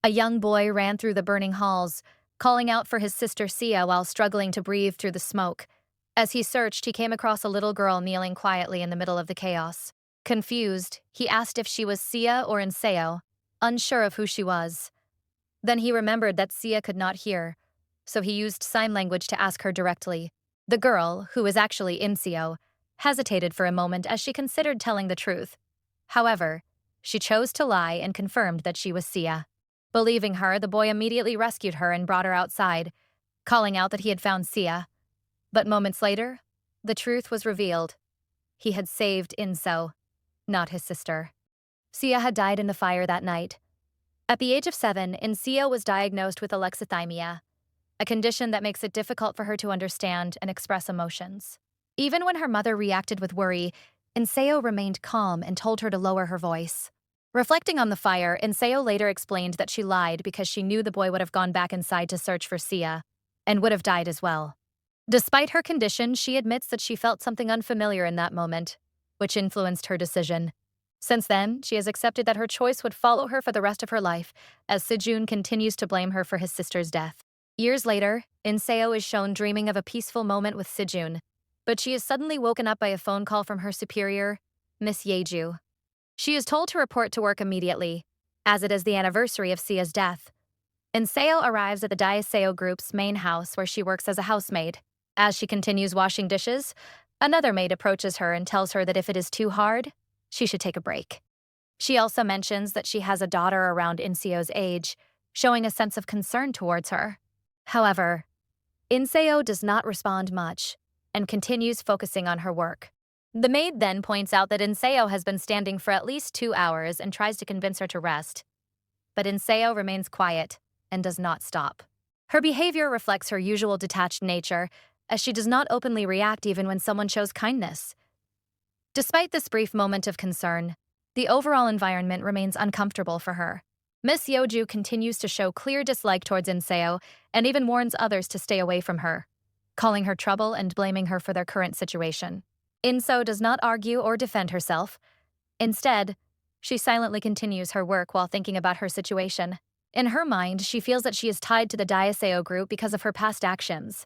A young boy ran through the burning halls, calling out for his sister Sia while struggling to breathe through the smoke. As he searched, he came across a little girl kneeling quietly in the middle of the chaos. Confused, he asked if she was Sia or Inseo, unsure of who she was. Then he remembered that Sia could not hear, so he used sign language to ask her directly. The girl, who was actually Inseo, hesitated for a moment as she considered telling the truth. However, she chose to lie and confirmed that she was Sia. Believing her, the boy immediately rescued her and brought her outside, calling out that he had found Sia. But moments later, the truth was revealed. He had saved Inseo, not his sister. Sia had died in the fire that night. At the age of 7, Inseo was diagnosed with alexithymia, a condition that makes it difficult for her to understand and express emotions. Even when her mother reacted with worry, Inseo remained calm and told her to lower her voice. Reflecting on the fire, Inseo later explained that she lied because she knew the boy would have gone back inside to search for Sia, and would have died as well. Despite her condition, she admits that she felt something unfamiliar in that moment, which influenced her decision. Since then, she has accepted that her choice would follow her for the rest of her life, as Sejun continues to blame her for his sister's death. Years later, Inseo is shown dreaming of a peaceful moment with Sejun, but she is suddenly woken up by a phone call from her superior, Miss Yeju. She is told to report to work immediately, as it is the anniversary of Sia's death. Inseo arrives at the Daiseo Group's main house where she works as a housemaid. As she continues washing dishes, another maid approaches her and tells her that if it is too hard, she should take a break. She also mentions that she has a daughter around Inseo's age, showing a sense of concern towards her. However, Inseo does not respond much and continues focusing on her work. The maid then points out that Inseo has been standing for at least 2 hours and tries to convince her to rest. But Inseo remains quiet and does not stop. Her behavior reflects her usual detached nature, as she does not openly react even when someone shows kindness. Despite this brief moment of concern, the overall environment remains uncomfortable for her. Miss Yeju continues to show clear dislike towards Inseo and even warns others to stay away from her, calling her trouble and blaming her for their current situation. Inseo does not argue or defend herself. Instead, she silently continues her work while thinking about her situation. In her mind, she feels that she is tied to the Daiseo group because of her past actions.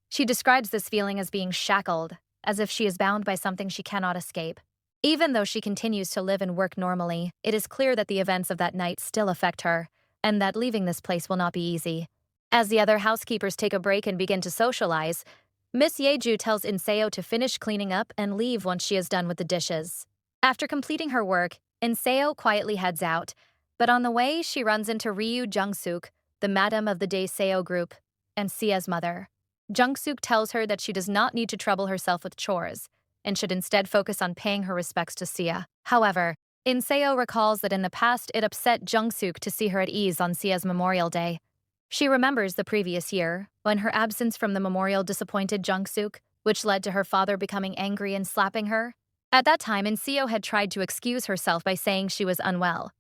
She describes this feeling as being shackled, as if she is bound by something she cannot escape. Even though she continues to live and work normally, it is clear that the events of that night still affect her, and that leaving this place will not be easy. As the other housekeepers take a break and begin to socialize, Miss Yeju tells Inseo to finish cleaning up and leave once she is done with the dishes. After completing her work, Inseo quietly heads out, but on the way she runs into Ryu Jungsuk, the madam of the Daiseo group, and Sia's mother. Jungsuk tells her that she does not need to trouble herself with chores, and should instead focus on paying her respects to Sia. However, Inseo recalls that in the past it upset Jungsuk to see her at ease on Sia's Memorial Day. She remembers the previous year, when her absence from the memorial disappointed Jungsuk, which led to her father becoming angry and slapping her. At that time, Inseo had tried to excuse herself by saying she was unwell,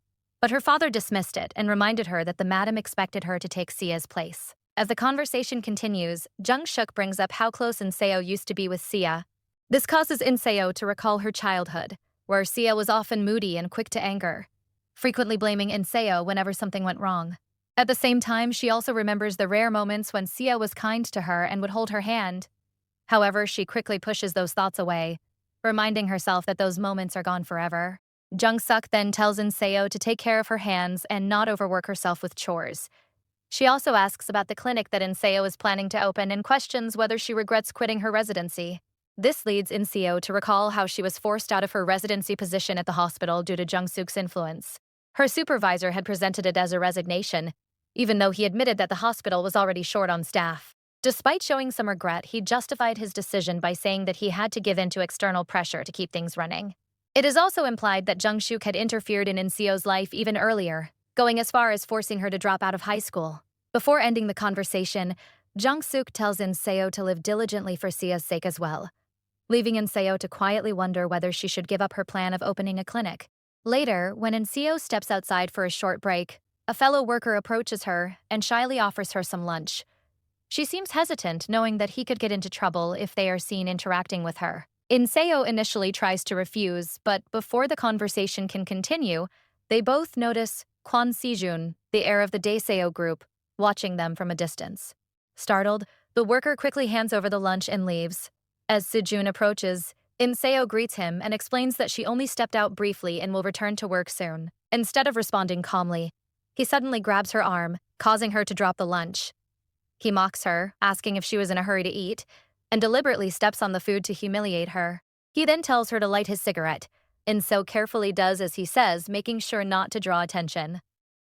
but her father dismissed it and reminded her that the madam expected her to take Sia's place. As the conversation continues, Jungsuk brings up how close Inseo used to be with Sia. This causes Inseo to recall her childhood, where Sia was often moody and quick to anger, frequently blaming Inseo whenever something went wrong. At the same time, she also remembers the rare moments when Sia was kind to her and would hold her hand. However, she quickly pushes those thoughts away, reminding herself that those moments are gone forever. Jungsuk then tells Inseo to take care of her hands and not overwork herself with chores. She also asks about the clinic that Inseo is planning to open and questions whether she regrets quitting her residency. This leads Inseo to recall how she was forced out of her residency position at the hospital due to Jungsuk's influence. Her supervisor had presented it as a resignation, even though he admitted that the hospital was already short on staff. Despite showing some regret, he justified his decision by saying that he had to give in to external pressure to keep things running. It is also implied that Jungsuk had interfered in Inseo's life even earlier, going as far as forcing her to drop out of high school. Before ending the conversation, Jungsuk tells Inseo to live diligently for Sia's sake as well, leaving Inseo to quietly wonder whether she should give up her plan of opening a clinic. Later, when Inseo steps outside for a short break, a fellow worker approaches her and shyly offers her some lunch. She seems hesitant, knowing that he could get into trouble if they are seen interacting with her. Inseo initially tries to refuse, but before the conversation can continue, they both notice Kwon Sejun, the heir of the Daeseo group, watching them from a distance. Startled, the worker quickly hands over the lunch and leaves. As Sejun approaches, Seo greets him and explains that she only stepped out briefly and will return to work soon. Instead of responding calmly, he suddenly grabs her arm, causing her to drop the lunch. He mocks her, asking if she was in a hurry to eat, and deliberately steps on the food to humiliate her. He then tells her to light his cigarette, and so carefully does as he says, making sure not to draw attention.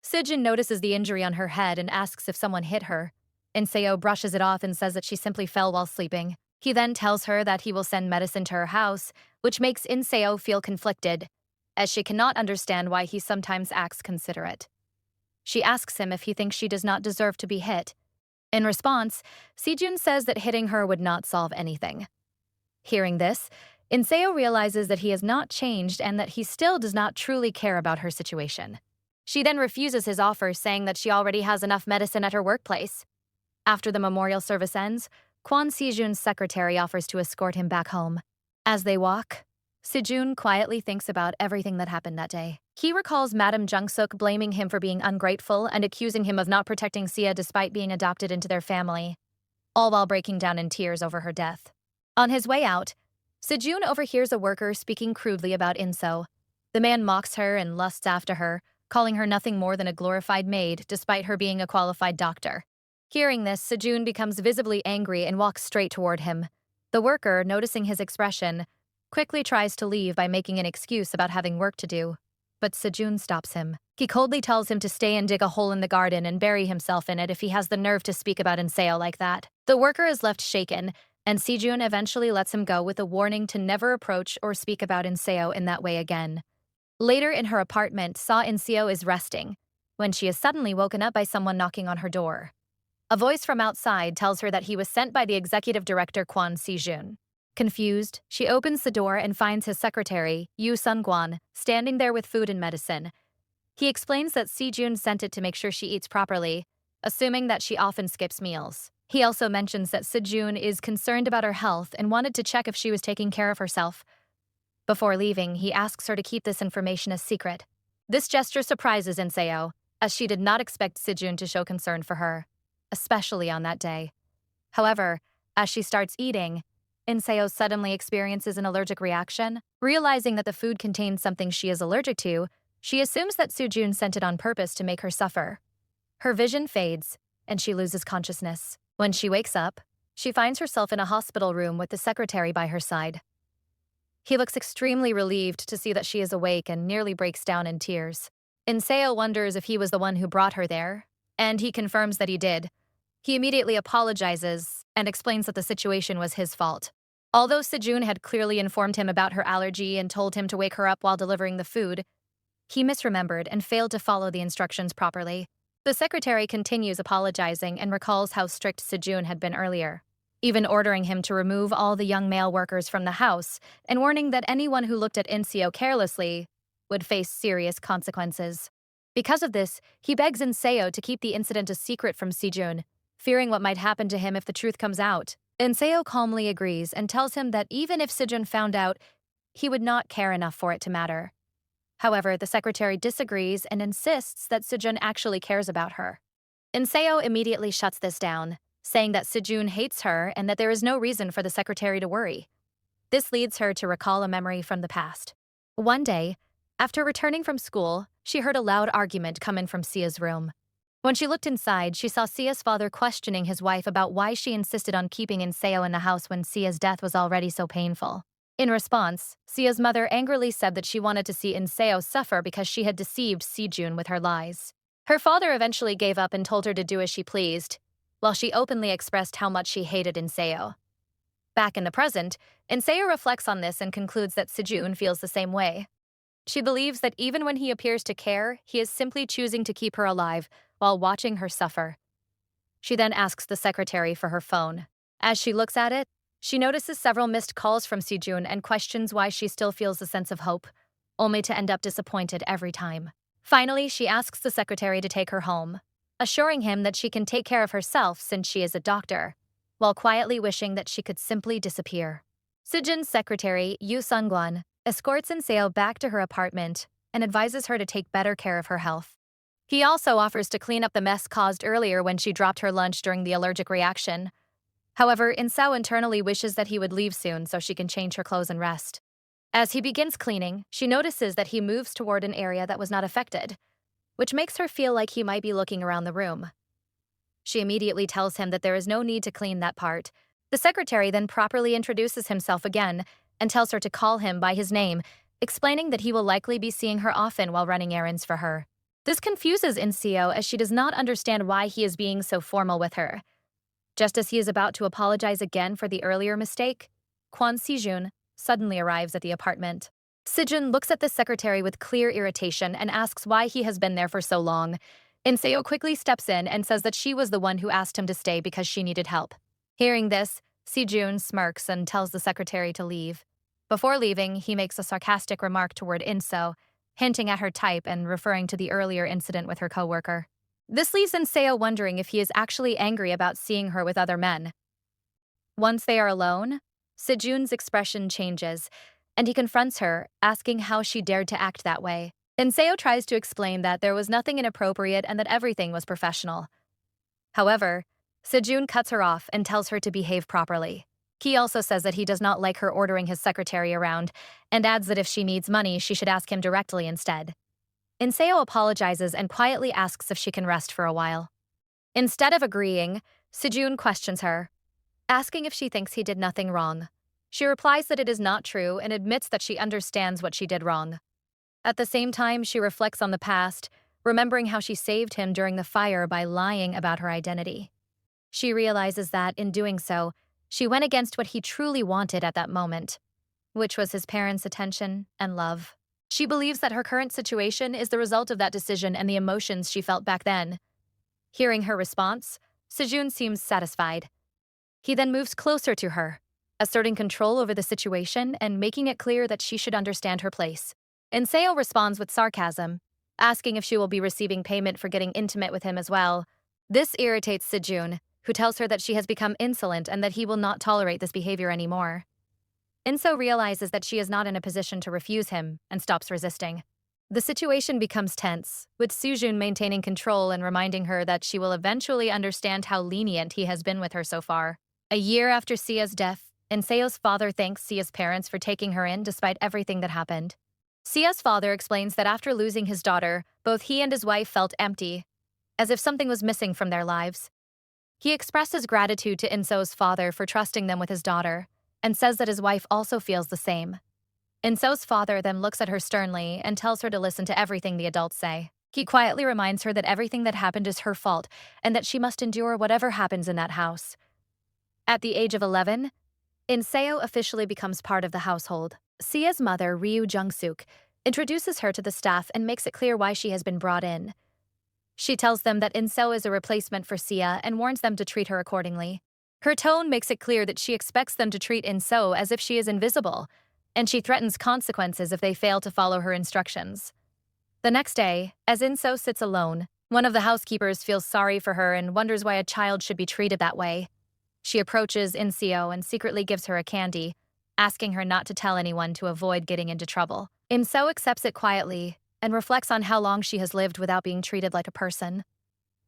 Sejun notices the injury on her head and asks if someone hit her. Seo brushes it off and says that she simply fell while sleeping. He then tells her that he will send medicine to her house, which makes Seo feel conflicted, as she cannot understand why he sometimes acts considerate. She asks him if he thinks she does not deserve to be hit. In response, Sejun says that hitting her would not solve anything. Hearing this, Seo realizes that he has not changed and that he still does not truly care about her situation. She then refuses his offer, saying that she already has enough medicine at her workplace. After the memorial service ends, Kwon Sejun's secretary offers to escort him back home. As they walk, Sejun quietly thinks about everything that happened that day. He recalls Madam Jung-suk blaming him for being ungrateful and accusing him of not protecting Sia despite being adopted into their family, all while breaking down in tears over her death. On his way out, Sejun overhears a worker speaking crudely about Inso. The man mocks her and lusts after her, calling her nothing more than a glorified maid despite her being a qualified doctor. Hearing this, Sejun becomes visibly angry and walks straight toward him. The worker, noticing his expression, quickly tries to leave by making an excuse about having work to do. But Sejun stops him. He coldly tells him to stay and dig a hole in the garden and bury himself in it if he has the nerve to speak about Inseo like that. The worker is left shaken, and Sejun eventually lets him go with a warning to never approach or speak about Inseo in that way again. Later in her apartment, Inseo is resting, when she is suddenly woken up by someone knocking on her door. A voice from outside tells her that he was sent by the executive director Kwon Sejun. Confused, she opens the door and finds his secretary, Yu Sungwon, standing there with food and medicine. He explains that Sejun sent it to make sure she eats properly, assuming that she often skips meals. He also mentions that Sejun is concerned about her health and wanted to check if she was taking care of herself. Before leaving, he asks her to keep this information a secret. This gesture surprises Inseo, as she did not expect Sejun to show concern for her, especially on that day. However, as she starts eating, Inseo suddenly experiences an allergic reaction. Realizing that the food contains something she is allergic to, she assumes that Sejun sent it on purpose to make her suffer. Her vision fades, and she loses consciousness. When she wakes up, she finds herself in a hospital room with the secretary by her side. He looks extremely relieved to see that she is awake and nearly breaks down in tears. Inseo wonders if he was the one who brought her there, and he confirms that he did. He immediately apologizes and explains that the situation was his fault. Although Sejun had clearly informed him about her allergy and told him to wake her up while delivering the food, he misremembered and failed to follow the instructions properly. The secretary continues apologizing and recalls how strict Sejun had been earlier, even ordering him to remove all the young male workers from the house and warning that anyone who looked at Inseo carelessly would face serious consequences. Because of this, he begs Inseo to keep the incident a secret from Sejun, fearing what might happen to him if the truth comes out. Inseo calmly agrees and tells him that even if Sejun found out, he would not care enough for it to matter. However, the secretary disagrees and insists that Sejun actually cares about her. Inseo immediately shuts this down, saying that Sejun hates her and that there is no reason for the secretary to worry. This leads her to recall a memory from the past. One day, after returning from school, she heard a loud argument come in from Sia's room. When she looked inside, she saw Sia's father questioning his wife about why she insisted on keeping Inseo in the house when Sia's death was already so painful. In response, Sia's mother angrily said that she wanted to see Inseo suffer because she had deceived Sejun with her lies. Her father eventually gave up and told her to do as she pleased, while she openly expressed how much she hated Inseo. Back in the present, Inseo reflects on this and concludes that Sejun feels the same way. She believes that even when he appears to care, he is simply choosing to keep her alive while watching her suffer. She then asks the secretary for her phone. As she looks at it, she notices several missed calls from Sejun and questions why she still feels a sense of hope, only to end up disappointed every time. Finally, she asks the secretary to take her home, assuring him that she can take care of herself since she is a doctor, while quietly wishing that she could simply disappear. Sejun's secretary, Yu Sungwon, escorts Inseo back to her apartment and advises her to take better care of her health. He also offers to clean up the mess caused earlier when she dropped her lunch during the allergic reaction. However, Inseo internally wishes that he would leave soon so she can change her clothes and rest. As he begins cleaning, she notices that he moves toward an area that was not affected, which makes her feel like he might be looking around the room. She immediately tells him that there is no need to clean that part. The secretary then properly introduces himself again and tells her to call him by his name, explaining that he will likely be seeing her often while running errands for her. This confuses Inseo as she does not understand why he is being so formal with her. Just as he is about to apologize again for the earlier mistake, Kwon Sejun suddenly arrives at the apartment. Sejun looks at the secretary with clear irritation and asks why he has been there for so long. Inseo quickly steps in and says that she was the one who asked him to stay because she needed help. Hearing this, Sejun smirks and tells the secretary to leave. Before leaving, he makes a sarcastic remark toward Inseo, hinting at her type and referring to the earlier incident with her coworker. This leaves Inseo wondering if he is actually angry about seeing her with other men. Once they are alone, Sejun's expression changes, and he confronts her, asking how she dared to act that way. Inseo tries to explain that there was nothing inappropriate and that everything was professional. However, Sejun cuts her off and tells her to behave properly. He also says that he does not like her ordering his secretary around, and adds that if she needs money, she should ask him directly instead. Inseo apologizes and quietly asks if she can rest for a while. Instead of agreeing, Sejun questions her, asking if she thinks he did nothing wrong. She replies that it is not true and admits that she understands what she did wrong. At the same time, she reflects on the past, remembering how she saved him during the fire by lying about her identity. She realizes that, in doing so, she went against what he truly wanted at that moment, which was his parents' attention and love. She believes that her current situation is the result of that decision and the emotions she felt back then. Hearing her response, Sejun seems satisfied. He then moves closer to her, asserting control over the situation and making it clear that she should understand her place. Inseo responds with sarcasm, asking if she will be receiving payment for getting intimate with him as well. This irritates Sejun, who tells her that she has become insolent and that he will not tolerate this behavior anymore. Inseo realizes that she is not in a position to refuse him and stops resisting. The situation becomes tense, with Sejun maintaining control and reminding her that she will eventually understand how lenient he has been with her so far. A year after Sia's death, Inseo's father thanks Sia's parents for taking her in despite everything that happened. Sia's father explains that after losing his daughter, both he and his wife felt empty, as if something was missing from their lives. He expresses gratitude to Inseo's father for trusting them with his daughter, and says that his wife also feels the same. Inseo's father then looks at her sternly and tells her to listen to everything the adults say. He quietly reminds her that everything that happened is her fault and that she must endure whatever happens in that house. At the age of 11, Inseo officially becomes part of the household. Sia's mother, Ryu Jung-suk, introduces her to the staff and makes it clear why she has been brought in. She tells them that Inseo is a replacement for Sia and warns them to treat her accordingly. Her tone makes it clear that she expects them to treat Inseo as if she is invisible, and she threatens consequences if they fail to follow her instructions. The next day, as Inseo sits alone, one of the housekeepers feels sorry for her and wonders why a child should be treated that way. She approaches Inseo and secretly gives her a candy, asking her not to tell anyone to avoid getting into trouble. Inseo accepts it quietly and reflects on how long she has lived without being treated like a person.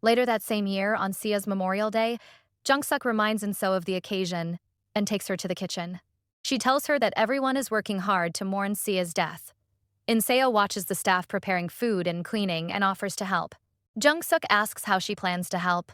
Later that same year, on Sia's Memorial Day, Jung-suk reminds Inseo of the occasion and takes her to the kitchen. She tells her that everyone is working hard to mourn Sia's death. Inseo watches the staff preparing food and cleaning and offers to help. Jung-suk asks how she plans to help,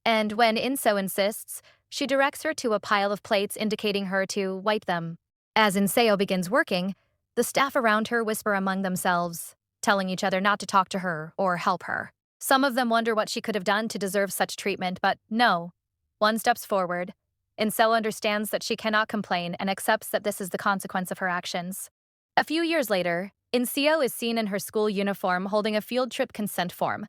and when Inseo insists, she directs her to a pile of plates indicating her to wipe them. As Inseo begins working, the staff around her whisper among themselves, telling each other not to talk to her or help her. Some of them wonder what she could have done to deserve such treatment, but no. One steps forward. Inseo understands that she cannot complain and accepts that this is the consequence of her actions. A few years later, Inseo is seen in her school uniform holding a field trip consent form.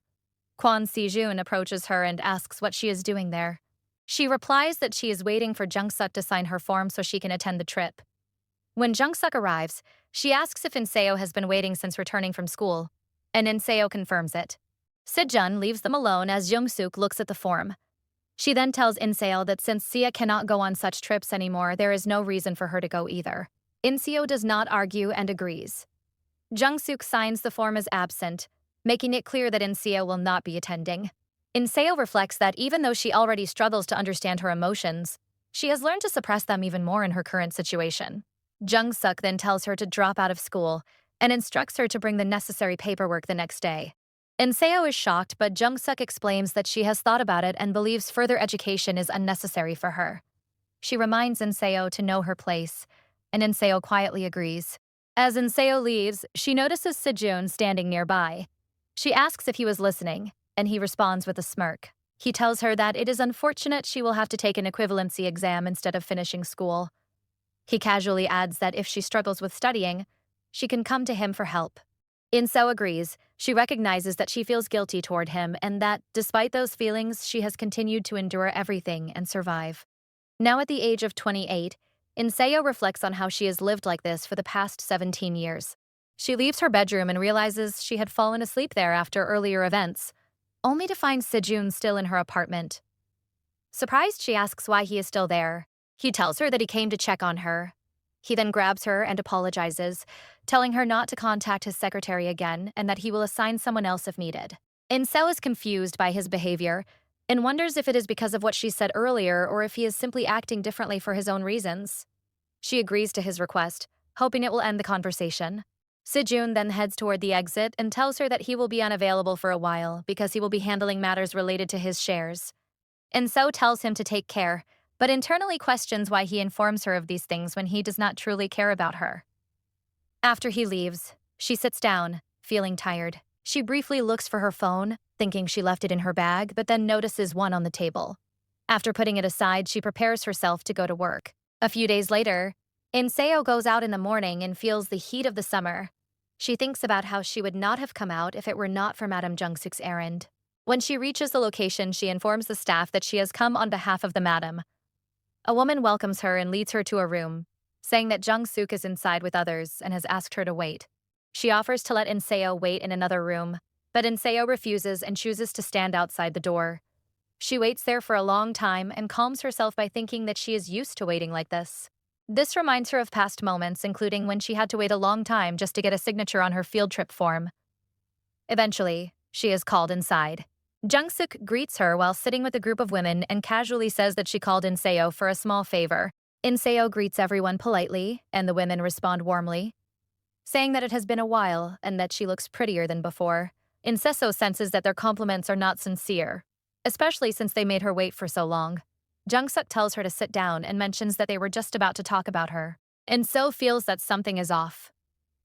Kwon Sejun approaches her and asks what she is doing there. She replies that she is waiting for Jung-suk to sign her form so she can attend the trip. When Jung-suk arrives, she asks if Inseo has been waiting since returning from school, and Inseo confirms it. Sejun leaves them alone as Jung-suk looks at the form. She then tells Inseo that since Sia cannot go on such trips anymore, there is no reason for her to go either. Inseo does not argue and agrees. Jung-suk signs the form as absent, making it clear that Inseo will not be attending. Inseo reflects that even though she already struggles to understand her emotions, she has learned to suppress them even more in her current situation. Jung-suk then tells her to drop out of school and instructs her to bring the necessary paperwork the next day. Inseo is shocked, but Jung-suk explains that she has thought about it and believes further education is unnecessary for her. She reminds Inseo to know her place, and Inseo quietly agrees. As Inseo leaves, she notices Sejun standing nearby. She asks if he was listening, and he responds with a smirk. He tells her that it is unfortunate she will have to take an equivalency exam instead of finishing school. He casually adds that if she struggles with studying, she can come to him for help. Inseo agrees. She recognizes that she feels guilty toward him and that, despite those feelings, she has continued to endure everything and survive. Now at the age of 28, Inseo reflects on how she has lived like this for the past 17 years. She leaves her bedroom and realizes she had fallen asleep there after earlier events, only to find Sejun still in her apartment. Surprised, she asks why he is still there. He tells her that he came to check on her. He then grabs her and apologizes, telling her not to contact his secretary again and that he will assign someone else if needed. Inseo is confused by his behavior and wonders if it is because of what she said earlier or if he is simply acting differently for his own reasons. She agrees to his request, hoping it will end the conversation. Sejun then heads toward the exit and tells her that he will be unavailable for a while because he will be handling matters related to his shares. Inseo tells him to take care, but internally questions why he informs her of these things when he does not truly care about her. After he leaves, she sits down, feeling tired. She briefly looks for her phone, thinking she left it in her bag, but then notices one on the table. After putting it aside, she prepares herself to go to work. A few days later, Inseo goes out in the morning and feels the heat of the summer. She thinks about how she would not have come out if it were not for Madame Jung-suk's errand. When she reaches the location, she informs the staff that she has come on behalf of the madam. A woman welcomes her and leads her to a room, saying that Jung-suk is inside with others and has asked her to wait. She offers to let Inseo wait in another room, but Inseo refuses and chooses to stand outside the door. She waits there for a long time and calms herself by thinking that she is used to waiting like this. This reminds her of past moments, including when she had to wait a long time just to get a signature on her field trip form. Eventually, she is called inside. Jung-suk greets her while sitting with a group of women and casually says that she called Inseo for a small favor. Inseo greets everyone politely, and the women respond warmly, saying that it has been a while and that she looks prettier than before. Inseo senses that their compliments are not sincere, especially since they made her wait for so long. Jung-suk tells her to sit down and mentions that they were just about to talk about her. Inseo feels that something is off.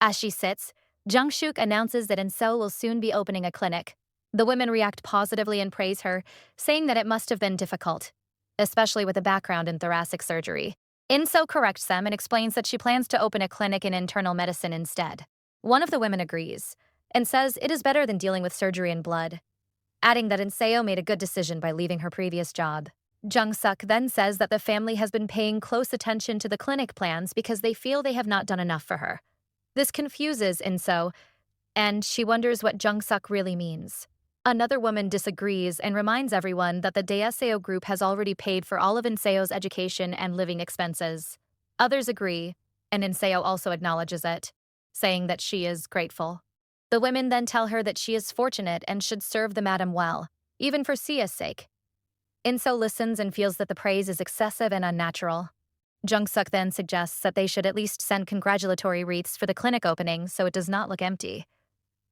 As she sits, Jung-suk announces that Inseo will soon be opening a clinic. The women react positively and praise her, saying that it must have been difficult, especially with a background in thoracic surgery. Inseo corrects them and explains that she plans to open a clinic in internal medicine instead. One of the women agrees and says it is better than dealing with surgery and blood, adding that Inseo made a good decision by leaving her previous job. Jung-suk then says that the family has been paying close attention to the clinic plans because they feel they have not done enough for her. This confuses Inseo, and she wonders what Jung-suk really means. Another woman disagrees and reminds everyone that the Daeseo group has already paid for all of Inseo's education and living expenses. Others agree, and Inseo also acknowledges it, saying that she is grateful. The women then tell her that she is fortunate and should serve the madam well, even for Sia's sake. Inseo listens and feels that the praise is excessive and unnatural. Jung-suk then suggests that they should at least send congratulatory wreaths for the clinic opening so it does not look empty.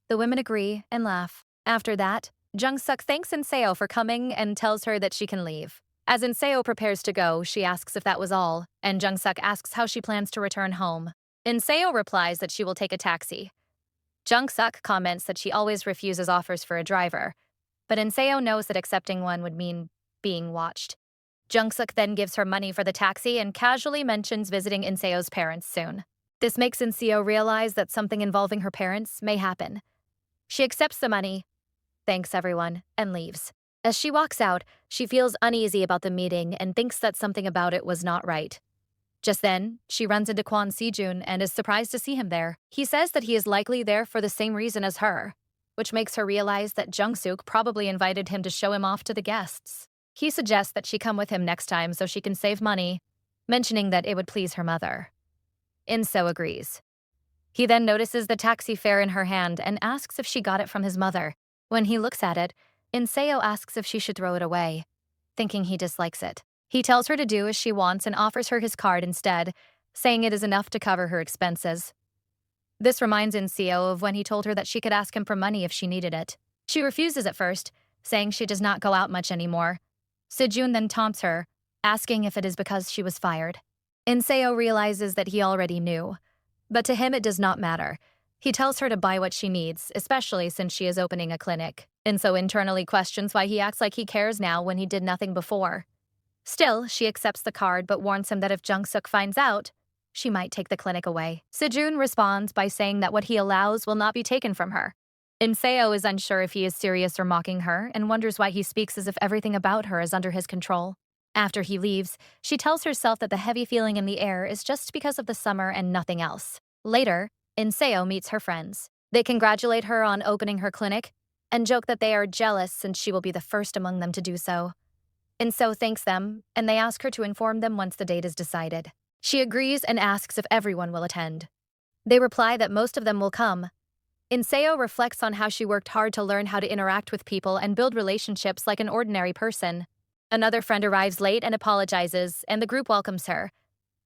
The women agree and laugh. After that, Jung-suk thanks Inseo for coming and tells her that she can leave. As Inseo prepares to go, she asks if that was all, and Jung-suk asks how she plans to return home. Inseo replies that she will take a taxi. Jung-suk comments that she always refuses offers for a driver, but Inseo knows that accepting one would mean being watched. Jung-suk then gives her money for the taxi and casually mentions visiting Inseo's parents soon. This makes Inseo realize that something involving her parents may happen. She accepts the money, thanks everyone, and leaves. As she walks out, she feels uneasy about the meeting and thinks that something about it was not right. Just then, she runs into Kwon Sejun and is surprised to see him there. He says that he is likely there for the same reason as her, which makes her realize that Jung-suk probably invited him to show him off to the guests. He suggests that she come with him next time so she can save money, mentioning that it would please her mother. Inseo agrees. He then notices the taxi fare in her hand and asks if she got it from his mother. When he looks at it, Inseo asks if she should throw it away, thinking he dislikes it. He tells her to do as she wants and offers her his card instead, saying it is enough to cover her expenses. This reminds Inseo of when he told her that she could ask him for money if she needed it. She refuses at first, saying she does not go out much anymore. Sejun then taunts her, asking if it is because she was fired. Inseo realizes that he already knew, but to him it does not matter. He tells her to buy what she needs, especially since she is opening a clinic. Inseo internally questions why he acts like he cares now when he did nothing before. Still, she accepts the card but warns him that if Jung-suk finds out, she might take the clinic away. Sejun responds by saying that what he allows will not be taken from her. Inseo is unsure if he is serious or mocking her and wonders why he speaks as if everything about her is under his control. After he leaves, she tells herself that the heavy feeling in the air is just because of the summer and nothing else. Later, Inseo meets her friends. They congratulate her on opening her clinic and joke that they are jealous since she will be the first among them to do so. Inseo thanks them, and they ask her to inform them once the date is decided. She agrees and asks if everyone will attend. They reply that most of them will come. Inseo reflects on how she worked hard to learn how to interact with people and build relationships like an ordinary person. Another friend arrives late and apologizes, and the group welcomes her.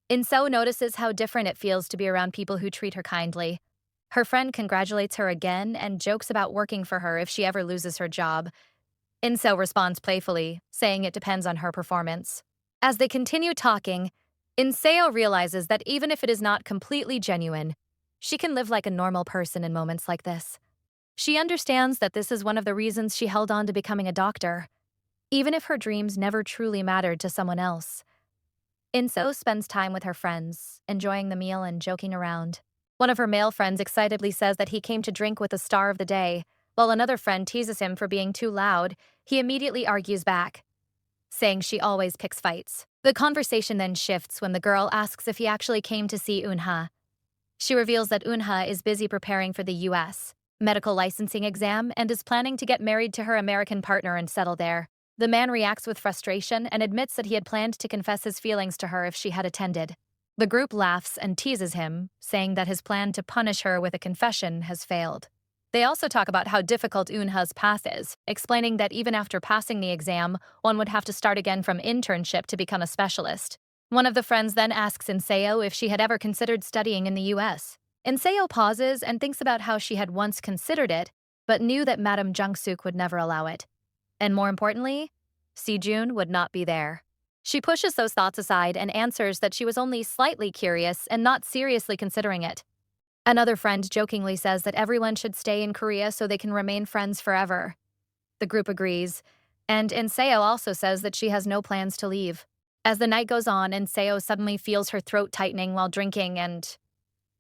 Inseo notices how different it feels to be around people who treat her kindly. Her friend congratulates her again and jokes about working for her if she ever loses her job. Inseo responds playfully, saying it depends on her performance. As they continue talking, Inseo realizes that even if it is not completely genuine, she can live like a normal person in moments like this. She understands that this is one of the reasons she held on to becoming a doctor, even if her dreams never truly mattered to someone else. Inseo spends time with her friends, enjoying the meal and joking around. One of her male friends excitedly says that he came to drink with the star of the day. While another friend teases him for being too loud, he immediately argues back, saying she always picks fights. The conversation then shifts when the girl asks if he actually came to see Eunha. She reveals that Eunha is busy preparing for the US medical licensing exam and is planning to get married to her American partner and settle there. The man reacts with frustration and admits that he had planned to confess his feelings to her if she had attended. The group laughs and teases him, saying that his plan to punish her with a confession has failed. They also talk about how difficult Eunha's path is, explaining that even after passing the exam, one would have to start again from internship to become a specialist. One of the friends then asks Inseo if she had ever considered studying in the US. Inseo pauses and thinks about how she had once considered it, but knew that Madame Jung-suk would never allow it. And more importantly, Sejun would not be there. She pushes those thoughts aside and answers that she was only slightly curious and not seriously considering it. Another friend jokingly says that everyone should stay in Korea so they can remain friends forever. The group agrees, and Inseo also says that she has no plans to leave. As the night goes on, Inseo suddenly feels her throat tightening while drinking and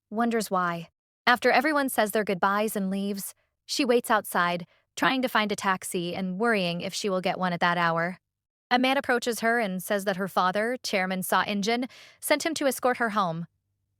wonders why. After everyone says their goodbyes and leaves, she waits outside, trying to find a taxi and worrying if she will get one at that hour. A man approaches her and says that her father, Chairman Seo In-jin, sent him to escort her home.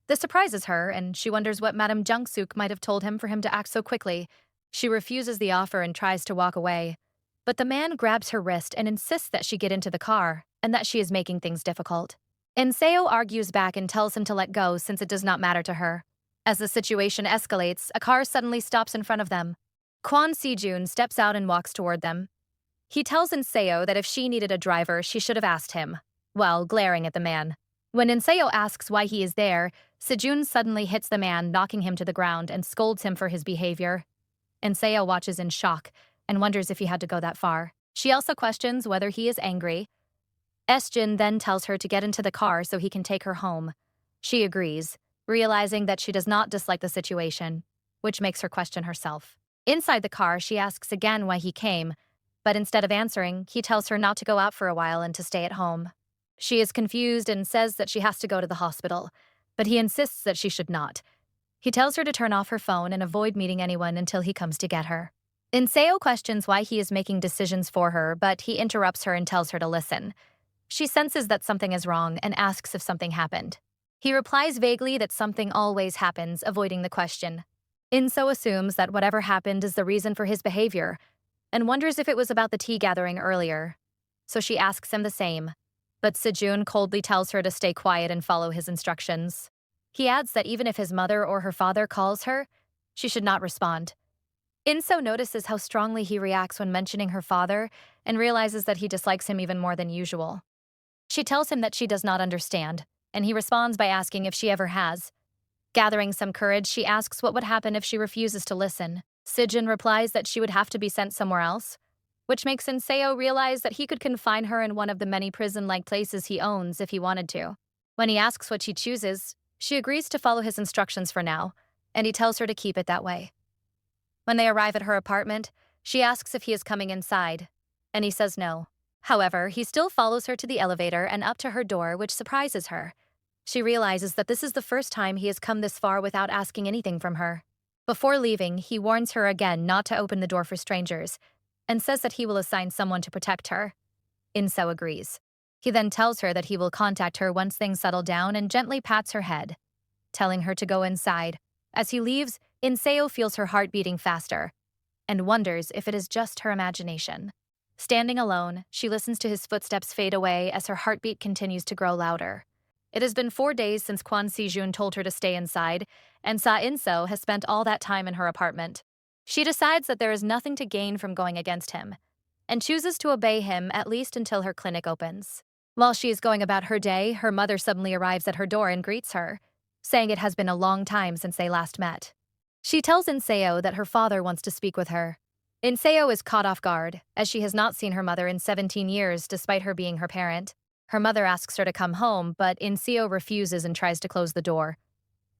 This surprises her, and she wonders what Madame Jung-suk might have told him for him to act so quickly. She refuses the offer and tries to walk away. But the man grabs her wrist and insists that she get into the car, and that she is making things difficult. Inseo argues back and tells him to let go since it does not matter to her. As the situation escalates, a car suddenly stops in front of them. Kwon Sejun steps out and walks toward them. He tells Inseo that if she needed a driver, she should have asked him, while glaring at the man. When Inseo asks why he is there, Sejun suddenly hits the man, knocking him to the ground, and scolds him for his behavior. Inseo watches in shock and wonders if he had to go that far. She also questions whether he is angry. Jin then tells her to get into the car so he can take her home. She agrees, realizing that she does not dislike the situation, which makes her question herself. Inside the car, she asks again why he came, but instead of answering, he tells her not to go out for a while and to stay at home. She is confused and says that she has to go to the hospital, but he insists that she should not. He tells her to turn off her phone and avoid meeting anyone until he comes to get her. Inseo questions why he is making decisions for her, but he interrupts her and tells her to listen. She senses that something is wrong and asks if something happened. He replies vaguely that something always happens, avoiding the question. Inseo assumes that whatever happened is the reason for his behavior, and wonders if it was about the tea gathering earlier. So she asks him the same, but Sejun coldly tells her to stay quiet and follow his instructions. He adds that even if his mother or her father calls her, she should not respond. Inso notices how strongly he reacts when mentioning her father and realizes that he dislikes him even more than usual. She tells him that she does not understand, and he responds by asking if she ever has. Gathering some courage, she asks what would happen if she refuses to listen. Sijin replies that she would have to be sent somewhere else, which makes Inseo realize that he could confine her in one of the many prison-like places he owns if he wanted to. When he asks what she chooses, she agrees to follow his instructions for now, and he tells her to keep it that way. When they arrive at her apartment, she asks if he is coming inside, and he says no. However, he still follows her to the elevator and up to her door, which surprises her. She realizes that this is the first time he has come this far without asking anything from her. Before leaving, he warns her again not to open the door for strangers, and says that he will assign someone to protect her. Inso agrees. He then tells her that he will contact her once things settle down and gently pats her head, telling her to go inside. As he leaves, Inseo feels her heart beating faster and wonders if it is just her imagination. Standing alone, she listens to his footsteps fade away as her heartbeat continues to grow louder. It has been 4 days since Kwon Si-jun told her to stay inside, and Sa In-so has spent all that time in her apartment. She decides that there is nothing to gain from going against him, and chooses to obey him at least until her clinic opens. While she is going about her day, her mother suddenly arrives at her door and greets her, saying it has been a long time since they last met. She tells Inseo that her father wants to speak with her. Inseo is caught off guard, as she has not seen her mother in 17 years despite her being her parent. Her mother asks her to come home, but Inseo refuses and tries to close the door.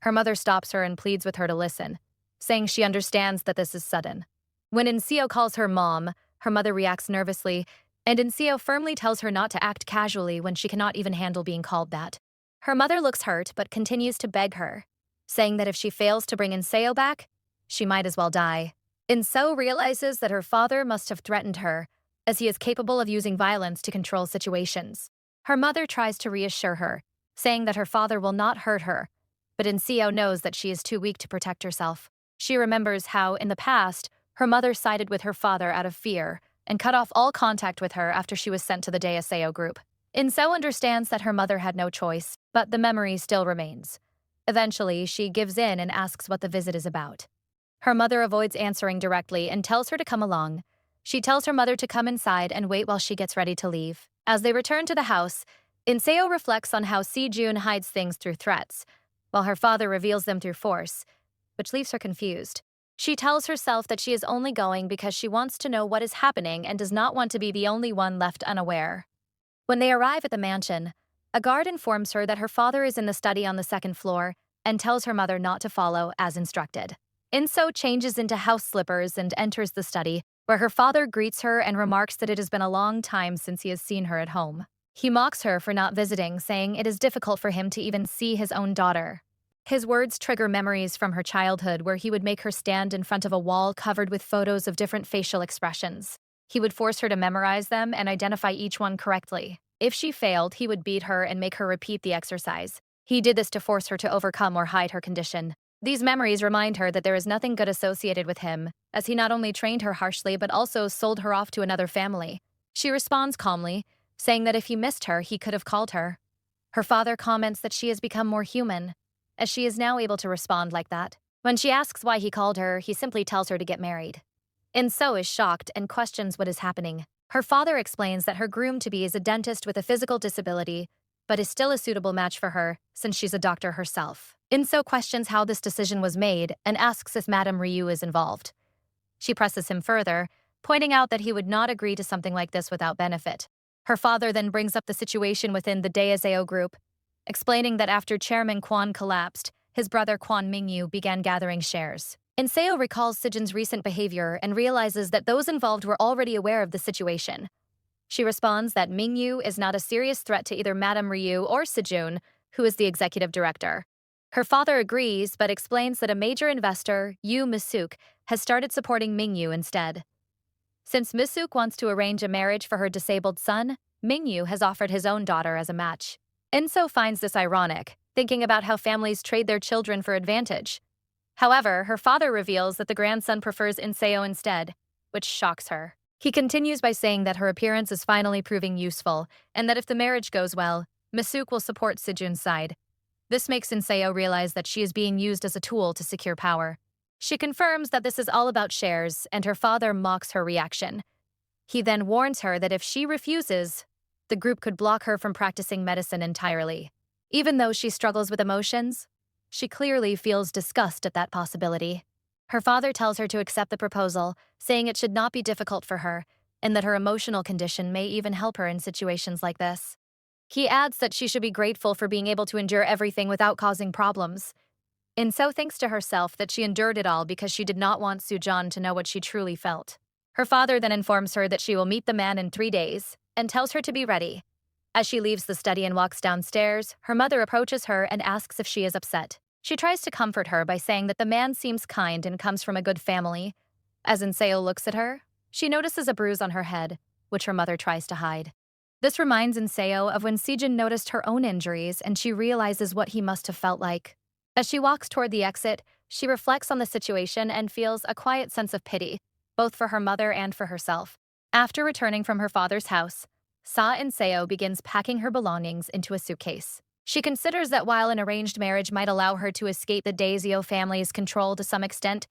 Her mother stops her and pleads with her to listen, saying she understands that this is sudden. When Inseo calls her mom, her mother reacts nervously, and Inseo firmly tells her not to act casually when she cannot even handle being called that. Her mother looks hurt but continues to beg her, saying that if she fails to bring Inseo back, she might as well die. Inseo realizes that her father must have threatened her, as he is capable of using violence to control situations. Her mother tries to reassure her, saying that her father will not hurt her, but Inseo knows that she is too weak to protect herself. She remembers how, in the past, her mother sided with her father out of fear and cut off all contact with her after she was sent to the Daeseo group. Inseo understands that her mother had no choice, but the memory still remains. Eventually, she gives in and asks what the visit is about. Her mother avoids answering directly and tells her to come along. She tells her mother to come inside and wait while she gets ready to leave. As they return to the house, Inseo reflects on how Si-jun hides things through threats, while her father reveals them through force, which leaves her confused. She tells herself that she is only going because she wants to know what is happening and does not want to be the only one left unaware. When they arrive at the mansion, a guard informs her that her father is in the study on the second floor and tells her mother not to follow as instructed. Inso changes into house slippers and enters the study, where her father greets her and remarks that it has been a long time since he has seen her at home. He mocks her for not visiting, saying it is difficult for him to even see his own daughter. His words trigger memories from her childhood, where he would make her stand in front of a wall covered with photos of different facial expressions. He would force her to memorize them and identify each one correctly. If she failed, he would beat her and make her repeat the exercise. He did this to force her to overcome or hide her condition. These memories remind her that there is nothing good associated with him, as he not only trained her harshly but also sold her off to another family. She responds calmly, saying that if he missed her, he could have called her. Her father comments that she has become more human, as she is now able to respond like that. When she asks why he called her, he simply tells her to get married. Inso is shocked and questions what is happening. Her father explains that her groom-to-be is a dentist with a physical disability, but is still a suitable match for her since she's a doctor herself. Inso questions how this decision was made and asks if Madame Ryu is involved. She presses him further, pointing out that he would not agree to something like this without benefit. Her father then brings up the situation within the Daeseo group, explaining that after Chairman Kwon collapsed, his brother Kwon Mingyu began gathering shares. Inseo recalls Sijin's recent behavior and realizes that those involved were already aware of the situation. She responds that Mingyu is not a serious threat to either Madame Ryu or Sijun, who is the executive director. Her father agrees, but explains that a major investor, Yu Misuk, has started supporting Mingyu instead. Since Misuk wants to arrange a marriage for her disabled son, Mingyu has offered his own daughter as a match. Inso finds this ironic, thinking about how families trade their children for advantage. However, her father reveals that the grandson prefers Inseo instead, which shocks her. He continues by saying that her appearance is finally proving useful, and that if the marriage goes well, Misuk will support Sijun's side. This makes Inseo realize that she is being used as a tool to secure power. She confirms that this is all about shares, and her father mocks her reaction. He then warns her that if she refuses, the group could block her from practicing medicine entirely. Even though she struggles with emotions, she clearly feels disgust at that possibility. Her father tells her to accept the proposal, saying it should not be difficult for her, and that her emotional condition may even help her in situations like this. He adds that she should be grateful for being able to endure everything without causing problems. Inso thinks to herself that she endured it all because she did not want Sujan to know what she truly felt. Her father then informs her that she will meet the man in 3 days and tells her to be ready. As she leaves the study and walks downstairs, her mother approaches her and asks if she is upset. She tries to comfort her by saying that the man seems kind and comes from a good family. As Inseo looks at her, she notices a bruise on her head, which her mother tries to hide. This reminds Inseo of when Sejin noticed her own injuries and she realizes what he must have felt like. As she walks toward the exit, she reflects on the situation and feels a quiet sense of pity, both for her mother and for herself. After returning from her father's house, Sa Inseo begins packing her belongings into a suitcase. She considers that while an arranged marriage might allow her to escape the Daisyo family's control to some extent,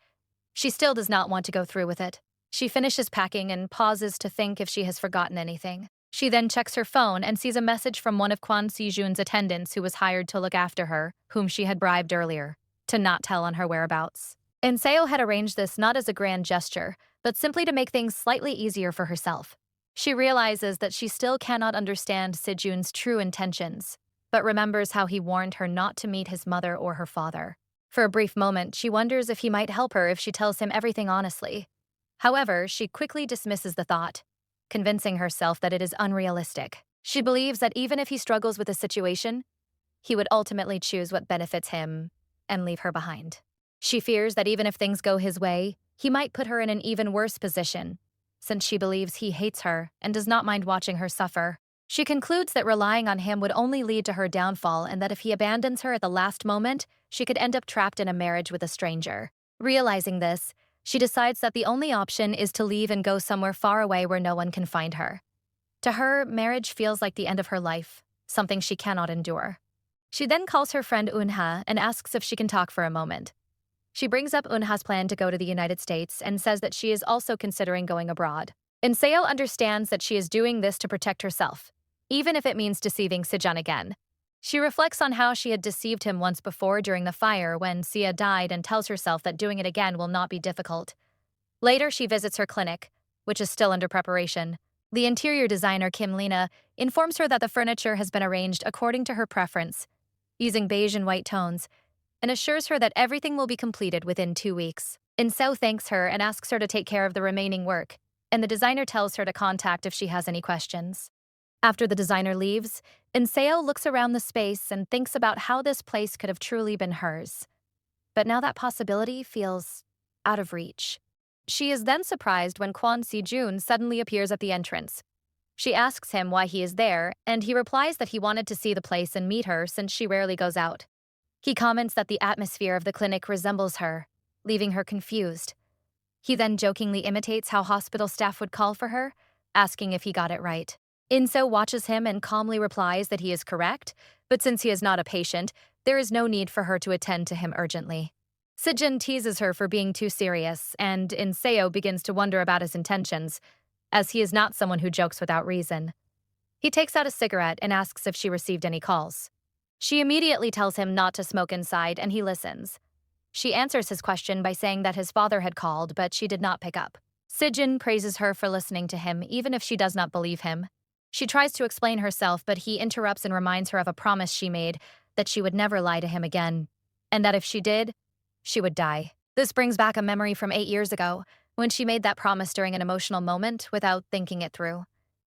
she still does not want to go through with it. She finishes packing and pauses to think if she has forgotten anything. She then checks her phone and sees a message from one of Kwon Sejun's attendants who was hired to look after her, whom she had bribed earlier, to not tell on her whereabouts. Inseo had arranged this not as a grand gesture, but simply to make things slightly easier for herself. She realizes that she still cannot understand Sejun's true intentions, but remembers how he warned her not to meet his mother or her father. For a brief moment, she wonders if he might help her if she tells him everything honestly. However, she quickly dismisses the thought, convincing herself that it is unrealistic. She believes that even if he struggles with a situation, he would ultimately choose what benefits him and leave her behind. She fears that even if things go his way, he might put her in an even worse position, since she believes he hates her and does not mind watching her suffer. She concludes that relying on him would only lead to her downfall and that if he abandons her at the last moment, she could end up trapped in a marriage with a stranger. Realizing this, she decides that the only option is to leave and go somewhere far away where no one can find her. To her, marriage feels like the end of her life, something she cannot endure. She then calls her friend Unha and asks if she can talk for a moment. She brings up Unha's plan to go to the United States and says that she is also considering going abroad. Inseo understands that she is doing this to protect herself, even if it means deceiving Sejun again. She reflects on how she had deceived him once before during the fire when Sia died and tells herself that doing it again will not be difficult. Later, she visits her clinic, which is still under preparation. The interior designer, Kim Lena, informs her that the furniture has been arranged according to her preference, using beige and white tones, and assures her that everything will be completed within 2 weeks. Inseo thanks her and asks her to take care of the remaining work, and the designer tells her to contact if she has any questions. After the designer leaves, Inseo looks around the space and thinks about how this place could have truly been hers. But now that possibility feels out of reach. She is then surprised when Kwon Sejun suddenly appears at the entrance. She asks him why he is there, and he replies that he wanted to see the place and meet her since she rarely goes out. He comments that the atmosphere of the clinic resembles her, leaving her confused. He then jokingly imitates how hospital staff would call for her, asking if he got it right. Inseo watches him and calmly replies that he is correct, but since he is not a patient, there is no need for her to attend to him urgently. Sejun teases her for being too serious, and Inseo begins to wonder about his intentions, as he is not someone who jokes without reason. He takes out a cigarette and asks if she received any calls. She immediately tells him not to smoke inside, and he listens. She answers his question by saying that his father had called, but she did not pick up. Sejun praises her for listening to him, even if she does not believe him. She tries to explain herself, but he interrupts and reminds her of a promise she made, that she would never lie to him again, and that if she did, she would die. This brings back a memory from 8 years ago, when she made that promise during an emotional moment without thinking it through.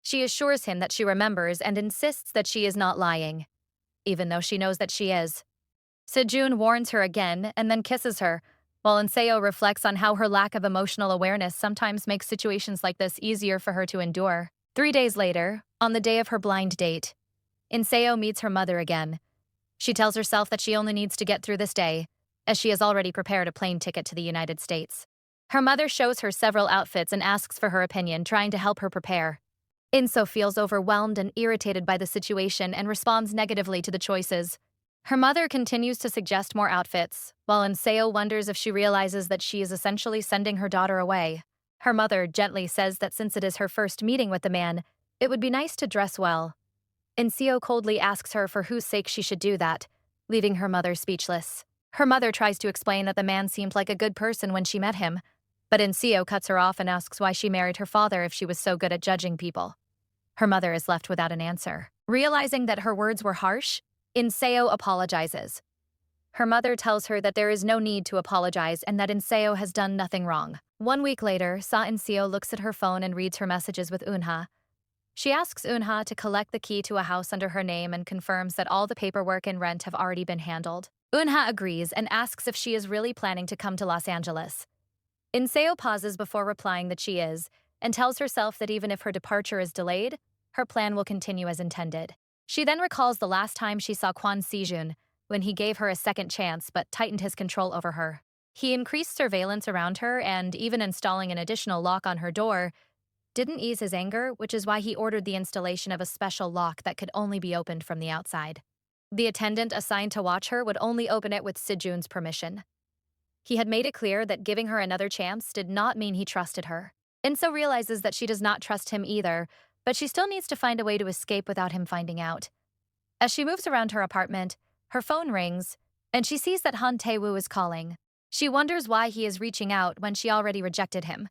She assures him that she remembers and insists that she is not lying, even though she knows that she is. Sejun warns her again and then kisses her, while Inseo reflects on how her lack of emotional awareness sometimes makes situations like this easier for her to endure. 3 days later, on the day of her blind date, Inseo meets her mother again. She tells herself that she only needs to get through this day, as she has already prepared a plane ticket to the United States. Her mother shows her several outfits and asks for her opinion, trying to help her prepare. Inseo feels overwhelmed and irritated by the situation and responds negatively to the choices. Her mother continues to suggest more outfits, while Inseo wonders if she realizes that she is essentially sending her daughter away. Her mother gently says that since it is her first meeting with the man, it would be nice to dress well. Inseo coldly asks her for whose sake she should do that, leaving her mother speechless. Her mother tries to explain that the man seemed like a good person when she met him, but Inseo cuts her off and asks why she married her father if she was so good at judging people. Her mother is left without an answer. Realizing that her words were harsh, Inseo apologizes. Her mother tells her that there is no need to apologize and that Inseo has done nothing wrong. 1 week later, Inseo looks at her phone and reads her messages with Unha. She asks Unha to collect the key to a house under her name and confirms that all the paperwork and rent have already been handled. Unha agrees and asks if she is really planning to come to Los Angeles. Inseo pauses before replying that she is, and tells herself that even if her departure is delayed, her plan will continue as intended. She then recalls the last time she saw Kwon Sejun, when he gave her a second chance but tightened his control over her. He increased surveillance around her and, even installing an additional lock on her door, didn't ease his anger, which is why he ordered the installation of a special lock that could only be opened from the outside. The attendant assigned to watch her would only open it with Sejun's permission. He had made it clear that giving her another chance did not mean he trusted her. Inso realizes that she does not trust him either, but she still needs to find a way to escape without him finding out. As she moves around her apartment, her phone rings, and she sees that Han Tae-woo is calling. She wonders why he is reaching out when she already rejected him.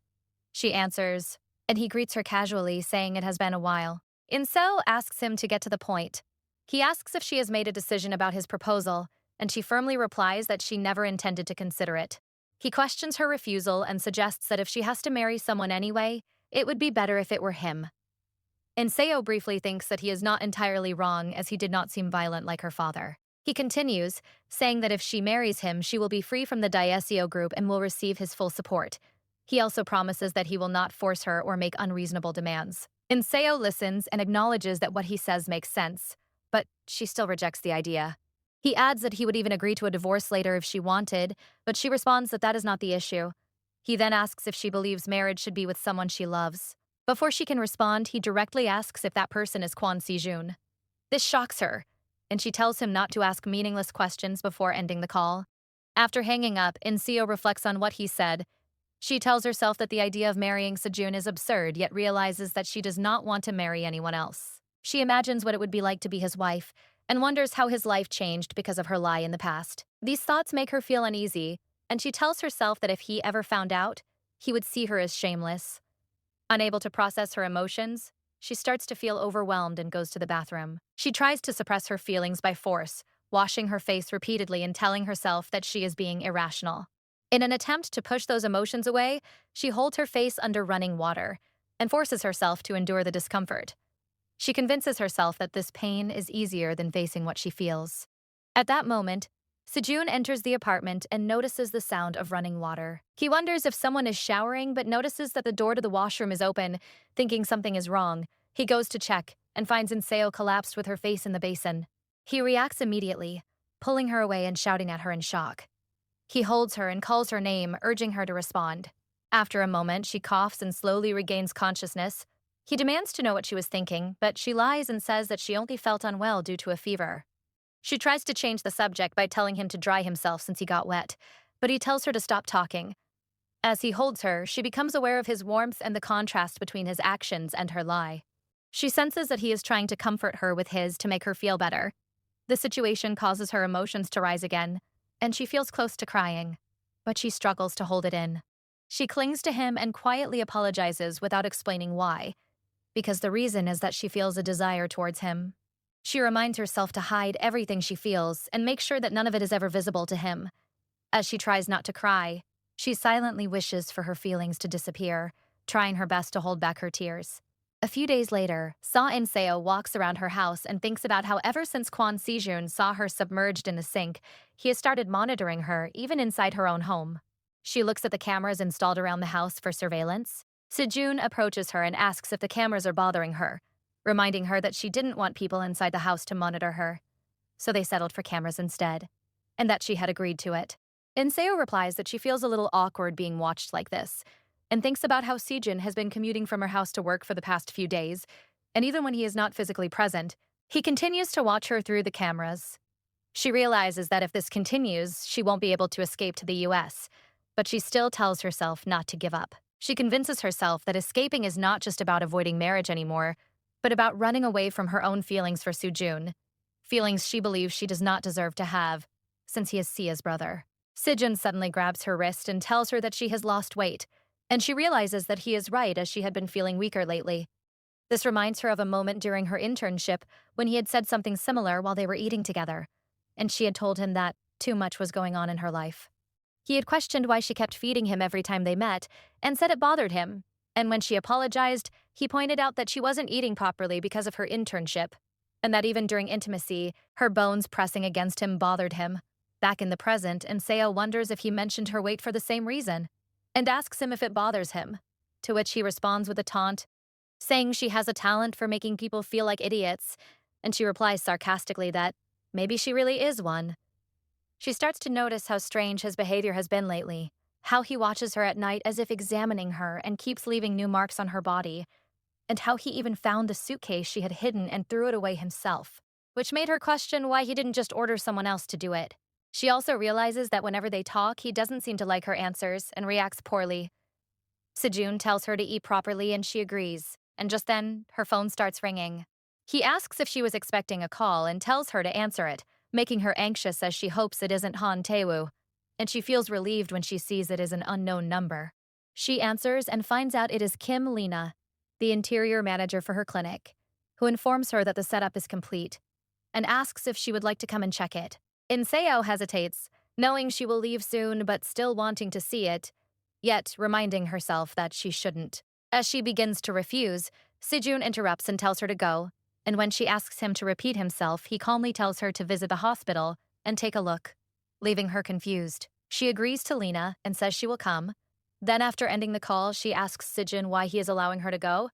She answers, and he greets her casually, saying it has been a while. Inso asks him to get to the point. He asks if she has made a decision about his proposal, and she firmly replies that she never intended to consider it. He questions her refusal and suggests that if she has to marry someone anyway, it would be better if it were him. Inseo briefly thinks that he is not entirely wrong, as he did not seem violent like her father. He continues, saying that if she marries him, she will be free from the Daeseo group and will receive his full support. He also promises that he will not force her or make unreasonable demands. Inseo listens and acknowledges that what he says makes sense, but she still rejects the idea. He adds that he would even agree to a divorce later if she wanted, but she responds that that is not the issue. He then asks if she believes marriage should be with someone she loves. Before she can respond, he directly asks if that person is Kwon Sejun. This shocks her, and she tells him not to ask meaningless questions before ending the call. After hanging up, Inseo reflects on what he said. She tells herself that the idea of marrying Sejun is absurd, yet realizes that she does not want to marry anyone else. She imagines what it would be like to be his wife, and wonders how his life changed because of her lie in the past. These thoughts make her feel uneasy, and she tells herself that if he ever found out, he would see her as shameless. Unable to process her emotions, she starts to feel overwhelmed and goes to the bathroom. She tries to suppress her feelings by force, washing her face repeatedly and telling herself that she is being irrational. In an attempt to push those emotions away, she holds her face under running water and forces herself to endure the discomfort. She convinces herself that this pain is easier than facing what she feels. At that moment, Sejun enters the apartment and notices the sound of running water. He wonders if someone is showering but notices that the door to the washroom is open. Thinking something is wrong, he goes to check and finds Inseo collapsed with her face in the basin. He reacts immediately, pulling her away and shouting at her in shock. He holds her and calls her name, urging her to respond. After a moment, she coughs and slowly regains consciousness. He demands to know what she was thinking, but she lies and says that she only felt unwell due to a fever. She tries to change the subject by telling him to dry himself since he got wet, but he tells her to stop talking. As he holds her, she becomes aware of his warmth and the contrast between his actions and her lie. She senses that he is trying to comfort her with his to make her feel better. The situation causes her emotions to rise again, and she feels close to crying, but she struggles to hold it in. She clings to him and quietly apologizes without explaining why, because the reason is that she feels a desire towards him. She reminds herself to hide everything she feels and make sure that none of it is ever visible to him. As she tries not to cry, she silently wishes for her feelings to disappear, trying her best to hold back her tears. A few days later, Inseo walks around her house and thinks about how ever since Kwon Sejun saw her submerged in the sink, he has started monitoring her, even inside her own home. She looks at the cameras installed around the house for surveillance. Sejun approaches her and asks if the cameras are bothering her, reminding her that she didn't want people inside the house to monitor her, so they settled for cameras instead, and that she had agreed to it. Inseo replies that she feels a little awkward being watched like this, and thinks about how Sejun has been commuting from her house to work for the past few days, and even when he is not physically present, he continues to watch her through the cameras. She realizes that if this continues, she won't be able to escape to the US, but she still tells herself not to give up. She convinces herself that escaping is not just about avoiding marriage anymore, but about running away from her own feelings for Soo-jun, feelings she believes she does not deserve to have, since he is Sia's brother. Sijun suddenly grabs her wrist and tells her that she has lost weight, and she realizes that he is right as she had been feeling weaker lately. This reminds her of a moment during her internship when he had said something similar while they were eating together, and she had told him that too much was going on in her life. He had questioned why she kept feeding him every time they met, and said it bothered him, and when she apologized, he pointed out that she wasn't eating properly because of her internship, and that even during intimacy, her bones pressing against him bothered him. Back in the present, Seo wonders if he mentioned her weight for the same reason, and asks him if it bothers him, to which he responds with a taunt, saying she has a talent for making people feel like idiots, and she replies sarcastically that maybe she really is one. She starts to notice how strange his behavior has been lately, how he watches her at night as if examining her and keeps leaving new marks on her body, and how he even found the suitcase she had hidden and threw it away himself, which made her question why he didn't just order someone else to do it. She also realizes that whenever they talk, he doesn't seem to like her answers and reacts poorly. Sejun tells her to eat properly and she agrees, and just then, her phone starts ringing. He asks if she was expecting a call and tells her to answer it, making her anxious as she hopes it isn't Han Taewoo, and she feels relieved when she sees it is an unknown number. She answers and finds out it is Kim Lena, the interior manager for her clinic, who informs her that the setup is complete, and asks if she would like to come and check it. Seo hesitates, knowing she will leave soon but still wanting to see it, yet reminding herself that she shouldn't. As she begins to refuse, Sejun interrupts and tells her to go, and when she asks him to repeat himself, he calmly tells her to visit the hospital and take a look, leaving her confused. She agrees to Lena and says she will come. Then after ending the call, she asks Sejun why he is allowing her to go,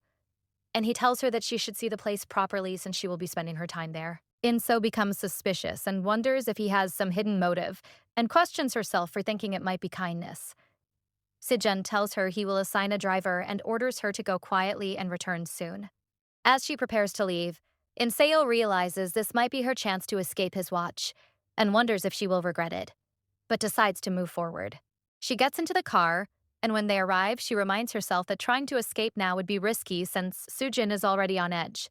and he tells her that she should see the place properly since she will be spending her time there. Inso becomes suspicious and wonders if he has some hidden motive, and questions herself for thinking it might be kindness. Sejun tells her he will assign a driver and orders her to go quietly and return soon. As she prepares to leave, Inseo realizes this might be her chance to escape his watch, and wonders if she will regret it, but decides to move forward. She gets into the car, and when they arrive, she reminds herself that trying to escape now would be risky since Sujin is already on edge.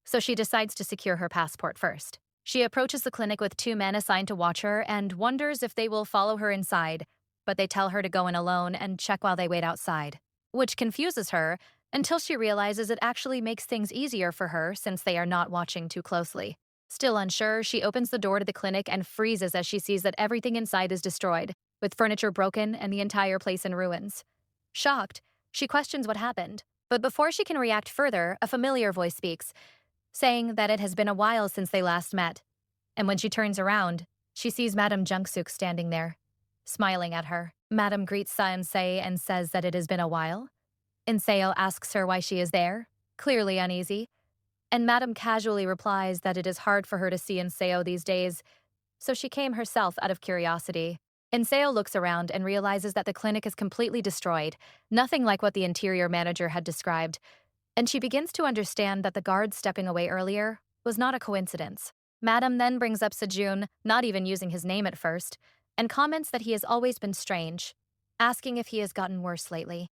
So she decides to secure her passport first. She approaches the clinic with two men assigned to watch her and wonders if they will follow her inside, but they tell her to go in alone and check while they wait outside, which confuses her until she realizes it actually makes things easier for her since they are not watching too closely. Still unsure, she opens the door to the clinic and freezes as she sees that everything inside is destroyed, with furniture broken and the entire place in ruins. Shocked, she questions what happened, but before she can react further, a familiar voice speaks, saying that it has been a while since they last met. And when she turns around, she sees Madame Jungsuk standing there, smiling at her. Madame greets Sa-in-se and says that it has been a while. Inseo asks her why she is there, clearly uneasy, and Madame casually replies that it is hard for her to see Inseo these days, so she came herself out of curiosity. Inseo looks around and realizes that the clinic is completely destroyed, nothing like what the interior manager had described, and she begins to understand that the guard stepping away earlier was not a coincidence. Madame then brings up Sejun, not even using his name at first, and comments that he has always been strange, asking if he has gotten worse lately.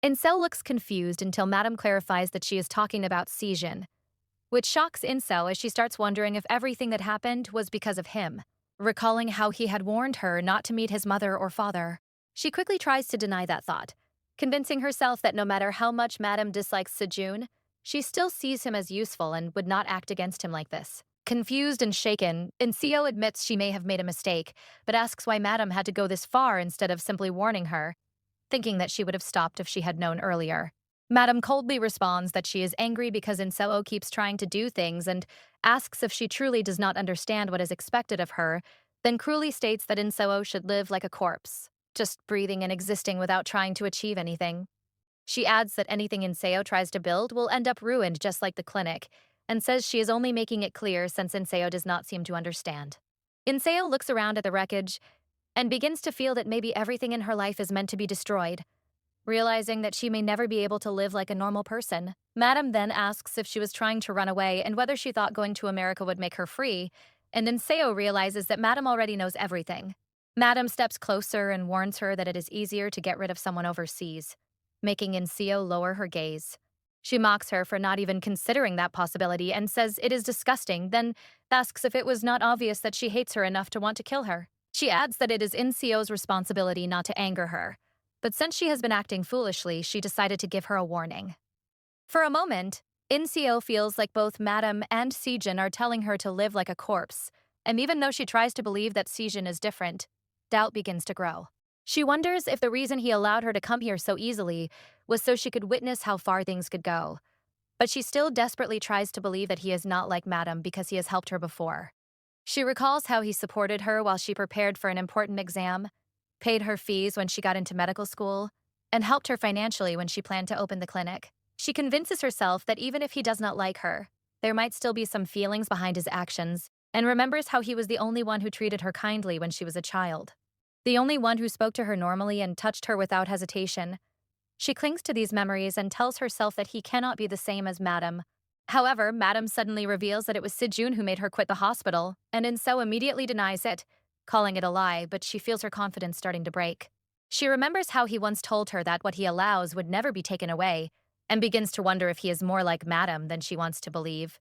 Inseo looks confused until Madame clarifies that she is talking about Sejun, which shocks Inseo as she starts wondering if everything that happened was because of him, recalling how he had warned her not to meet his mother or father. She quickly tries to deny that thought, convincing herself that no matter how much Madame dislikes Sejun, she still sees him as useful and would not act against him like this. Confused and shaken, Inseo admits she may have made a mistake, but asks why Madame had to go this far instead of simply warning her, thinking that she would have stopped if she had known earlier. Madame coldly responds that she is angry because Inseo keeps trying to do things and asks if she truly does not understand what is expected of her, then cruelly states that Inseo should live like a corpse, just breathing and existing without trying to achieve anything. She adds that anything Inseo tries to build will end up ruined just like the clinic, and says she is only making it clear since Inseo does not seem to understand. Inseo looks around at the wreckage and begins to feel that maybe everything in her life is meant to be destroyed, realizing that she may never be able to live like a normal person. Madame then asks if she was trying to run away and whether she thought going to America would make her free, and then Seo realizes that Madam already knows everything. Madam steps closer and warns her that it is easier to get rid of someone overseas, making Seo lower her gaze. She mocks her for not even considering that possibility and says it is disgusting, then asks if it was not obvious that she hates her enough to want to kill her. She adds that it is Seo's responsibility not to anger her, but since she has been acting foolishly, she decided to give her a warning. For a moment, Seo feels like both Madam and Sejin are telling her to live like a corpse, and even though she tries to believe that Sejin is different, doubt begins to grow. She wonders if the reason he allowed her to come here so easily was so she could witness how far things could go. But she still desperately tries to believe that he is not like Madam because he has helped her before. She recalls how he supported her while she prepared for an important exam, paid her fees when she got into medical school, and helped her financially when she planned to open the clinic. She convinces herself that even if he does not like her, there might still be some feelings behind his actions, and remembers how he was the only one who treated her kindly when she was a child. The only one who spoke to her normally and touched her without hesitation. She clings to these memories and tells herself that he cannot be the same as Madam. However, Madam suddenly reveals that it was Sejun who made her quit the hospital, and Inso immediately denies it, calling it a lie, but she feels her confidence starting to break. She remembers how he once told her that what he allows would never be taken away, and begins to wonder if he is more like Madam than she wants to believe.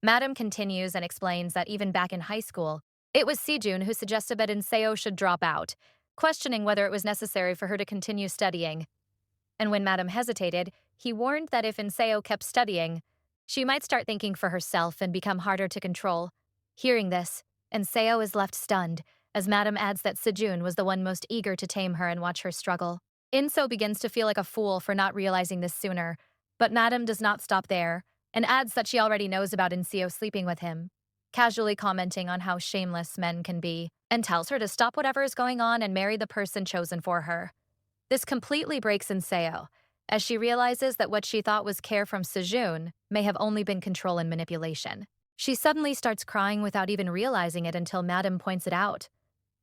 Madam continues and explains that even back in high school, it was Sejun who suggested that Inseo should drop out, questioning whether it was necessary for her to continue studying. And when Madam hesitated, he warned that if Inseo kept studying, she might start thinking for herself and become harder to control. Hearing this, Inseo is left stunned, as Madam adds that Sejun was the one most eager to tame her and watch her struggle. Inso begins to feel like a fool for not realizing this sooner, but Madam does not stop there, and adds that she already knows about Inseo sleeping with him, casually commenting on how shameless men can be, and tells her to stop whatever is going on and marry the person chosen for her. This completely breaks Inseo, as she realizes that what she thought was care from Sejun may have only been control and manipulation. She suddenly starts crying without even realizing it until Madam points it out.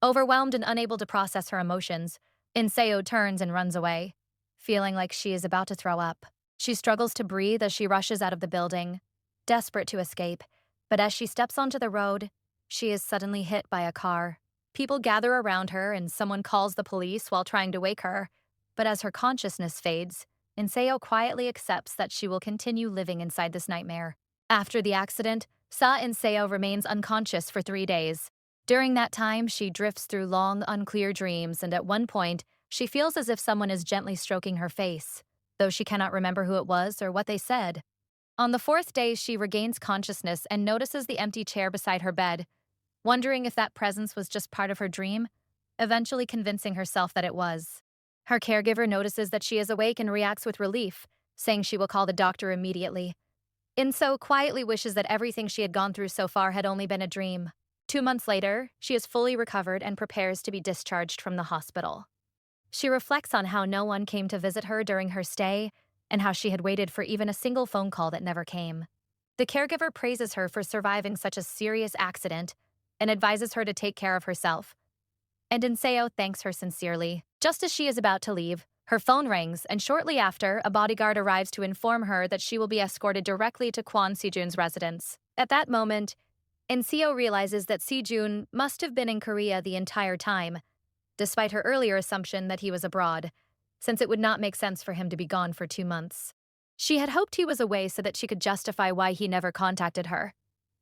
Overwhelmed and unable to process her emotions, Inseo turns and runs away, feeling like she is about to throw up. She struggles to breathe as she rushes out of the building, desperate to escape, but as she steps onto the road, she is suddenly hit by a car. People gather around her and someone calls the police while trying to wake her, but as her consciousness fades, Inseo quietly accepts that she will continue living inside this nightmare. After the accident, Sa Inseo remains unconscious for 3 days. During that time, she drifts through long, unclear dreams, and at one point, she feels as if someone is gently stroking her face, though she cannot remember who it was or what they said. On the 4th day, she regains consciousness and notices the empty chair beside her bed, wondering if that presence was just part of her dream, eventually convincing herself that it was. Her caregiver notices that she is awake and reacts with relief, saying she will call the doctor immediately. Inso quietly wishes that everything she had gone through so far had only been a dream. 2 months later, she is fully recovered and prepares to be discharged from the hospital. She reflects on how no one came to visit her during her stay and how she had waited for even a single phone call that never came. The caregiver praises her for surviving such a serious accident and advises her to take care of herself. And Inseo thanks her sincerely. Just as she is about to leave, her phone rings, and shortly after, a bodyguard arrives to inform her that she will be escorted directly to Kwon Sejun's residence. At that moment, Inseo realizes that Sejun must have been in Korea the entire time, despite her earlier assumption that he was abroad, since it would not make sense for him to be gone for 2 months. She had hoped he was away so that she could justify why he never contacted her,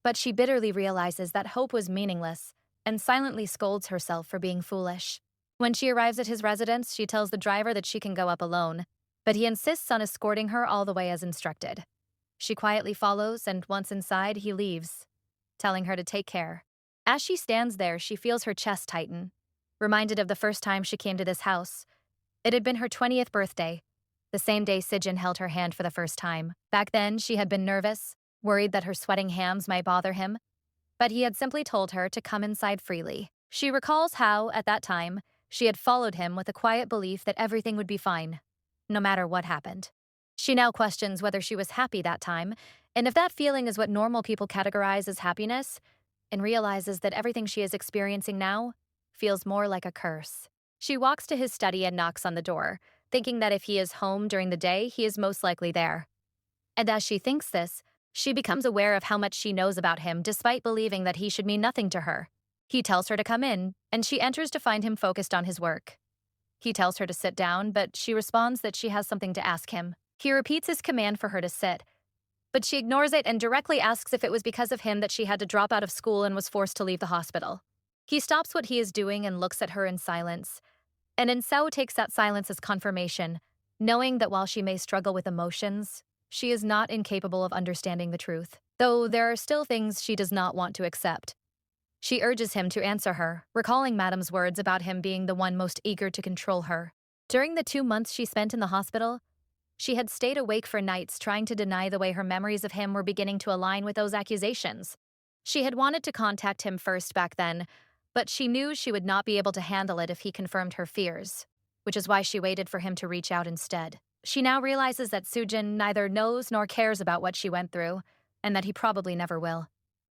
but she bitterly realizes that hope was meaningless and silently scolds herself for being foolish. When she arrives at his residence, she tells the driver that she can go up alone, but he insists on escorting her all the way as instructed. She quietly follows, and once inside, he leaves, telling her to take care. As she stands there, she feels her chest tighten, reminded of the first time she came to this house. It had been her 20th birthday, the same day Sejun held her hand for the first time. Back then, she had been nervous, worried that her sweating hands might bother him, but he had simply told her to come inside freely. She recalls how, at that time, she had followed him with a quiet belief that everything would be fine, no matter what happened. She now questions whether she was happy that time, and if that feeling is what normal people categorize as happiness, and realizes that everything she is experiencing now feels more like a curse. She walks to his study and knocks on the door, thinking that if he is home during the day, he is most likely there. And as she thinks this, She becomes aware of how much she knows about him despite believing that he should mean nothing to her. He tells her to come in, and she enters to find him focused on his work. He tells her to sit down, but she responds that she has something to ask him. He repeats his command for her to sit, but she ignores it and directly asks if it was because of him that she had to drop out of school and was forced to leave the hospital. He stops what he is doing and looks at her in silence, and In-seo takes that silence as confirmation, knowing that while she may struggle with emotions, she is not incapable of understanding the truth, though there are still things she does not want to accept. She urges him to answer her, recalling Madam's words about him being the one most eager to control her. During the 2 months she spent in the hospital, she had stayed awake for nights trying to deny the way her memories of him were beginning to align with those accusations. She had wanted to contact him first back then, but she knew she would not be able to handle it if he confirmed her fears, which is why she waited for him to reach out instead. She now realizes that Sujin neither knows nor cares about what she went through, and that he probably never will.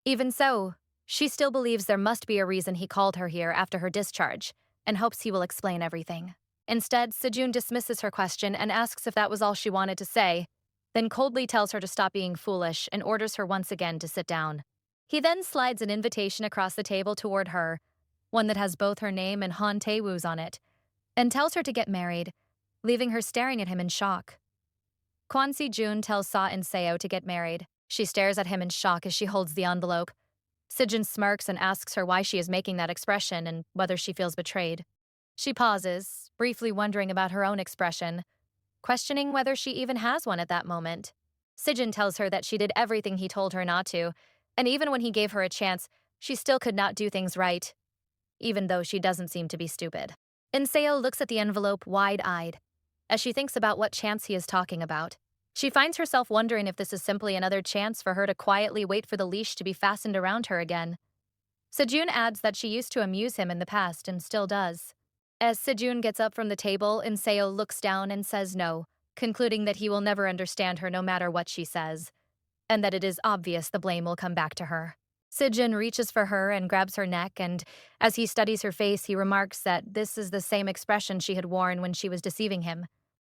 Even so, she still believes there must be a reason he called her here after her discharge, and hopes he will explain everything. Instead, Sejun dismisses her question and asks if that was all she wanted to say, then coldly tells her to stop being foolish and orders her once again to sit down. He then slides an invitation across the table toward her, one that has both her name and Han Tae-woo's on it, and tells her to get married, leaving her staring at him in shock. Kwon Si-jun tells Sa and Seo to get married. She stares at him in shock as she holds the envelope. Sejun smirks and asks her why she is making that expression and whether she feels betrayed. She pauses, briefly wondering about her own expression, questioning whether she even has one at that moment. Sejun tells her that she did everything he told her not to, and even when he gave her a chance, she still could not do things right, even though she doesn't seem to be stupid. In-seo looks at the envelope wide-eyed, as she thinks about what chance he is talking about. She finds herself wondering if this is simply another chance for her to quietly wait for the leash to be fastened around her again. Sejun adds that she used to amuse him in the past and still does. As Sejun gets up from the table, In-seo looks down and says no, concluding that he will never understand her no matter what she says, and that it is obvious the blame will come back to her. Sejun reaches for her and grabs her neck, and as he studies her face, he remarks that this is the same expression she had worn when she was deceiving him.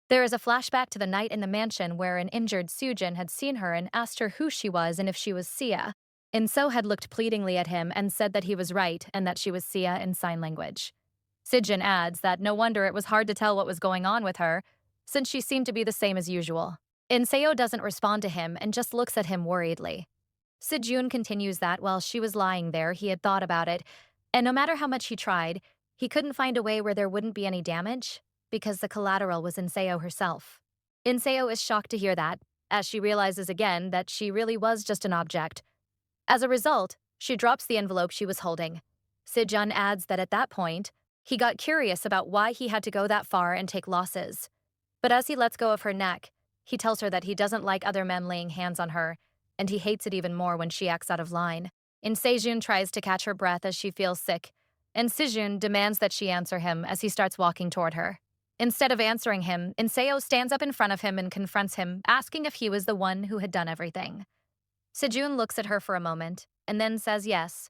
There is a flashback to the night in the mansion where an injured Sujin had seen her and asked her who she was and if she was Sia. In-seo had looked pleadingly at him and said that he was right and that she was Sia in sign language. Sejun adds that no wonder it was hard to tell what was going on with her, since she seemed to be the same as usual. In-seo doesn't respond to him and just looks at him worriedly. Sejun continues that while she was lying there, he had thought about it, and no matter how much he tried, he couldn't find a way where there wouldn't be any damage, because the collateral was In-seo herself. In-seo is shocked to hear that, as she realizes again that she really was just an object. As a result, she drops the envelope she was holding. Sejun adds that at that point, he got curious about why he had to go that far and take losses. But as he lets go of her neck, he tells her that he doesn't like other men laying hands on her, and he hates it even more when she acts out of line. In-sejun tries to catch her breath as she feels sick, and Sejun demands that she answer him as he starts walking toward her. Instead of answering him, In-seo stands up in front of him and confronts him, asking if he was the one who had done everything. Sejun looks at her for a moment, and then says yes,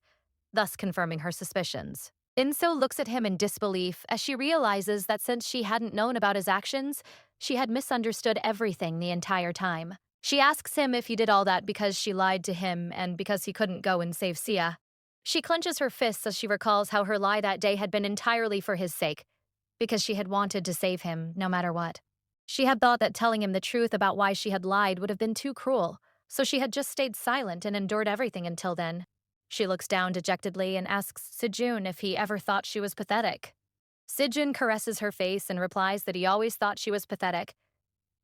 thus confirming her suspicions. In-seo looks at him in disbelief as she realizes that since she hadn't known about his actions, she had misunderstood everything the entire time. She asks him if he did all that because she lied to him and because he couldn't go and save Sia. She clenches her fists as she recalls how her lie that day had been entirely for his sake, because she had wanted to save him no matter what. She had thought that telling him the truth about why she had lied would have been too cruel, so she had just stayed silent and endured everything until then. She looks down dejectedly and asks Sejun if he ever thought she was pathetic. Sejun caresses her face and replies that he always thought she was pathetic.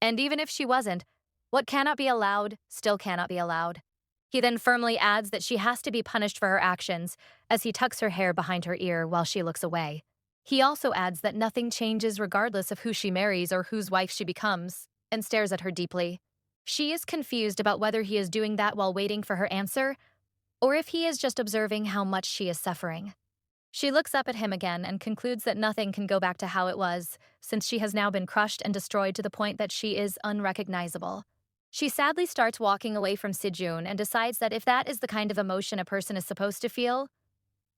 And even if she wasn't, what cannot be allowed still cannot be allowed. He then firmly adds that she has to be punished for her actions as he tucks her hair behind her ear while she looks away. He also adds that nothing changes regardless of who she marries or whose wife she becomes, and stares at her deeply. She is confused about whether he is doing that while waiting for her answer, or if he is just observing how much she is suffering. She looks up at him again and concludes that nothing can go back to how it was, since she has now been crushed and destroyed to the point that she is unrecognizable. She sadly starts walking away from Sejun and decides that if that is the kind of emotion a person is supposed to feel,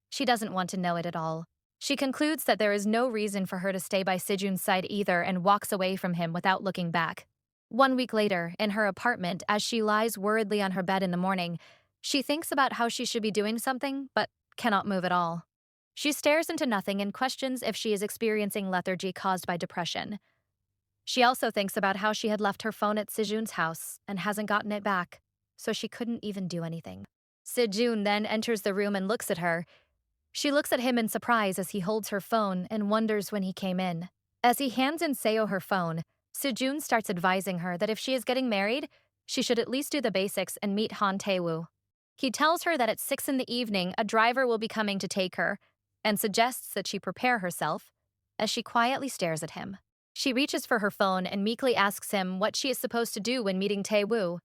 she doesn't want to know it at all. She concludes that there is no reason for her to stay by Sejun's side either and walks away from him without looking back. 1 week later, in her apartment, as she lies worriedly on her bed in the morning, she thinks about how she should be doing something, but cannot move at all. She stares into nothing and questions if she is experiencing lethargy caused by depression. She also thinks about how she had left her phone at Sejun's house and hasn't gotten it back, so she couldn't even do anything. Sejun then enters the room and looks at her. She looks at him in surprise as he holds her phone and wonders when he came in. As he hands in Seo her phone, Sejun starts advising her that if she is getting married, she should at least do the basics and meet Han Tae-woo. He tells her that at 6 in the evening, a driver will be coming to take her, and suggests that she prepare herself, as she quietly stares at him. She reaches for her phone and meekly asks him what she is supposed to do when meeting Tae-woo,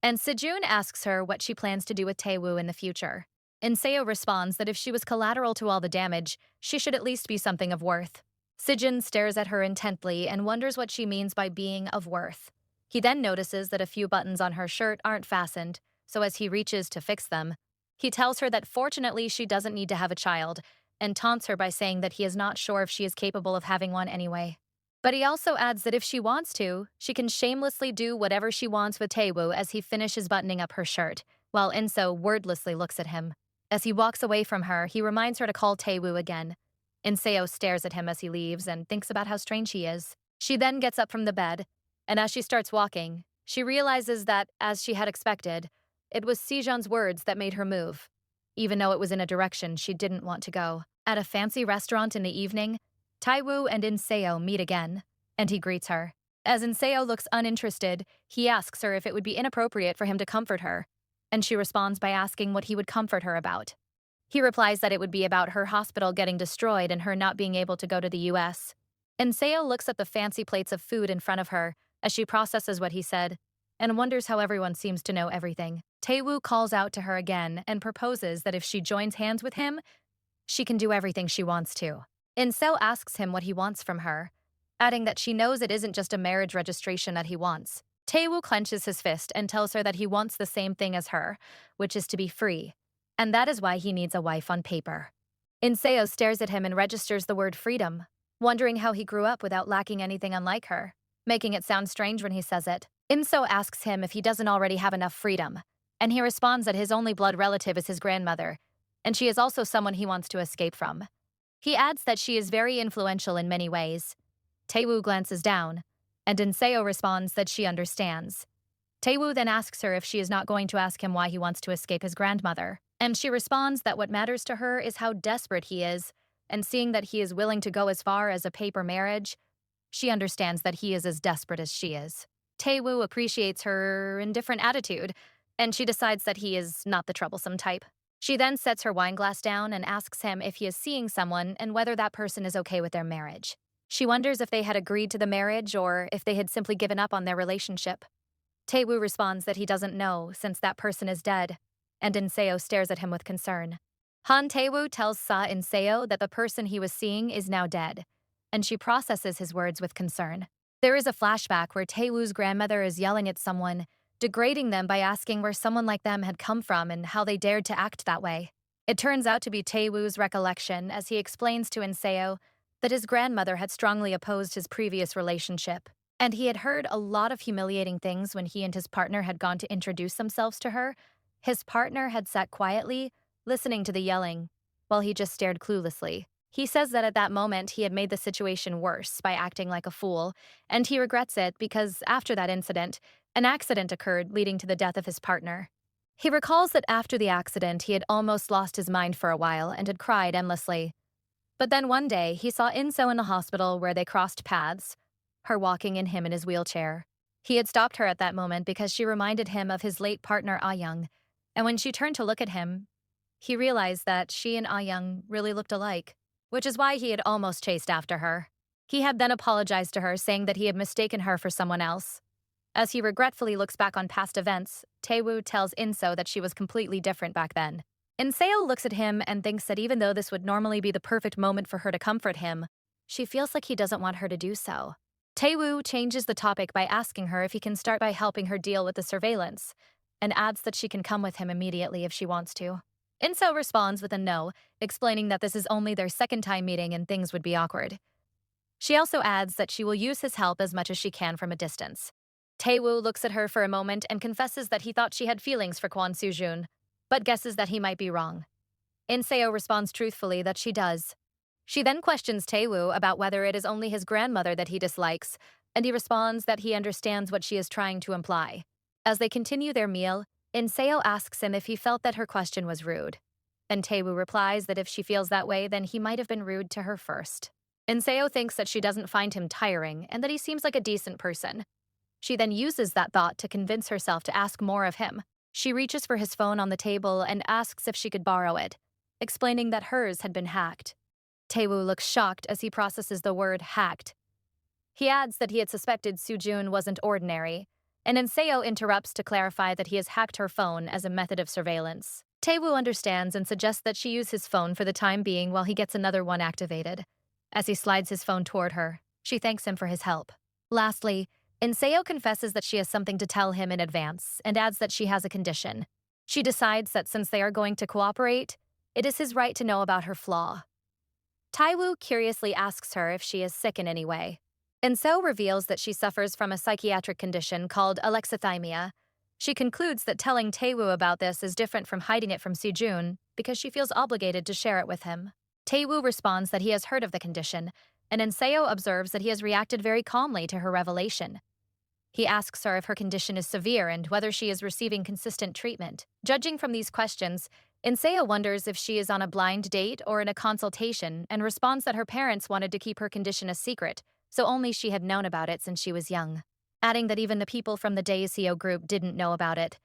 and Sejun asks her what she plans to do with Tae-woo in the future. Seo responds that if she was collateral to all the damage, she should at least be something of worth. Sejun stares at her intently and wonders what she means by being of worth. He then notices that a few buttons on her shirt aren't fastened, so as he reaches to fix them, he tells her that fortunately she doesn't need to have a child, and taunts her by saying that he is not sure if she is capable of having one anyway. But he also adds that if she wants to, she can shamelessly do whatever she wants with Tae-woo as he finishes buttoning up her shirt, while Inso wordlessly looks at him. As he walks away from her, he reminds her to call Tae-woo again. Inseo stares at him as he leaves and thinks about how strange he is. She then gets up from the bed, and as she starts walking, she realizes that, as she had expected, it was Sejun's words that made her move, even though it was in a direction she didn't want to go. At a fancy restaurant in the evening, Tae-woo and Inseo meet again, and he greets her. As Inseo looks uninterested, he asks her if it would be inappropriate for him to comfort her, and she responds by asking what he would comfort her about. He replies that it would be about her hospital getting destroyed and her not being able to go to the US. Inseo looks at the fancy plates of food in front of her as she processes what he said, and wonders how everyone seems to know everything. Tae-woo calls out to her again and proposes that if she joins hands with him, she can do everything she wants to. Inseo asks him what he wants from her, adding that she knows it isn't just a marriage registration that he wants. Tae-woo clenches his fist and tells her that he wants the same thing as her, which is to be free, and that is why he needs a wife on paper. Inseo stares at him and registers the word freedom, wondering how he grew up without lacking anything unlike her, making it sound strange when he says it. Inseo asks him if he doesn't already have enough freedom, and he responds that his only blood relative is his grandmother, and she is also someone he wants to escape from. He adds that she is very influential in many ways. Tae-woo glances down, and Inseo responds that she understands. Tae-woo then asks her if she is not going to ask him why he wants to escape his grandmother, and she responds that what matters to her is how desperate he is, and seeing that he is willing to go as far as a paper marriage, she understands that he is as desperate as she is. Tae-woo appreciates her indifferent attitude, and she decides that he is not the troublesome type. She then sets her wine glass down and asks him if he is seeing someone and whether that person is okay with their marriage. She wonders if they had agreed to the marriage or if they had simply given up on their relationship. Tae-woo responds that he doesn't know since that person is dead, and Inseo stares at him with concern. Han Tae-woo tells Sa Inseo that the person he was seeing is now dead, and she processes his words with concern. There is a flashback where Tae-woo's grandmother is yelling at someone, degrading them by asking where someone like them had come from and how they dared to act that way. It turns out to be Tae-woo's recollection as he explains to Inseo that his grandmother had strongly opposed his previous relationship, and he had heard a lot of humiliating things when he and his partner had gone to introduce themselves to her. His partner had sat quietly, listening to the yelling, while he just stared cluelessly. He says that at that moment he had made the situation worse by acting like a fool, and he regrets it because after that incident, an accident occurred leading to the death of his partner. He recalls that after the accident he had almost lost his mind for a while and had cried endlessly. But then one day he saw Inso in the hospital where they crossed paths, her walking and him in his wheelchair. He had stopped her at that moment because she reminded him of his late partner Ah-young, and when she turned to look at him, he realized that she and Ah-young really looked alike, which is why he had almost chased after her. He had then apologized to her, saying that he had mistaken her for someone else. As he regretfully looks back on past events, Tae-woo tells Inso that she was completely different back then. Inseo looks at him and thinks that even though this would normally be the perfect moment for her to comfort him, she feels like he doesn't want her to do so. Tae-woo changes the topic by asking her if he can start by helping her deal with the surveillance, and adds that she can come with him immediately if she wants to. Inso responds with a no, explaining that this is only their second time meeting and things would be awkward. She also adds that she will use his help as much as she can from a distance. Taewoo looks at her for a moment and confesses that he thought she had feelings for Kwon Soo-jun, but guesses that he might be wrong. In-seo responds truthfully that she does. She then questions Taewoo about whether it is only his grandmother that he dislikes, and he responds that he understands what she is trying to imply. As they continue their meal, In-seo asks him if he felt that her question was rude. And Taewoo replies that if she feels that way, then he might have been rude to her first. In-seo thinks that she doesn't find him tiring and that he seems like a decent person. She then uses that thought to convince herself to ask more of him. She reaches for his phone on the table and asks if she could borrow it, explaining that hers had been hacked. Taewoo looks shocked as he processes the word hacked. He adds that he had suspected Soo-jun wasn't ordinary, and In-seo interrupts to clarify that he has hacked her phone as a method of surveillance. Taewoo understands and suggests that she use his phone for the time being while he gets another one activated. As he slides his phone toward her, she thanks him for his help. Lastly, In-seo confesses that she has something to tell him in advance and adds that she has a condition. She decides that since they are going to cooperate, it is his right to know about her flaw. Taewoo curiously asks her if she is sick in any way. In-seo reveals that she suffers from a psychiatric condition called alexithymia. She concludes that telling Taewoo about this is different from hiding it from Soo-jun because she feels obligated to share it with him. Taewoo responds that he has heard of the condition, and In-seo observes that he has reacted very calmly to her revelation. He asks her if her condition is severe and whether she is receiving consistent treatment. Judging from these questions, In-seo wonders if she is on a blind date or in a consultation and responds that her parents wanted to keep her condition a secret, so only she had known about it since she was young, adding that even the people from the Daeseo group didn't know about it.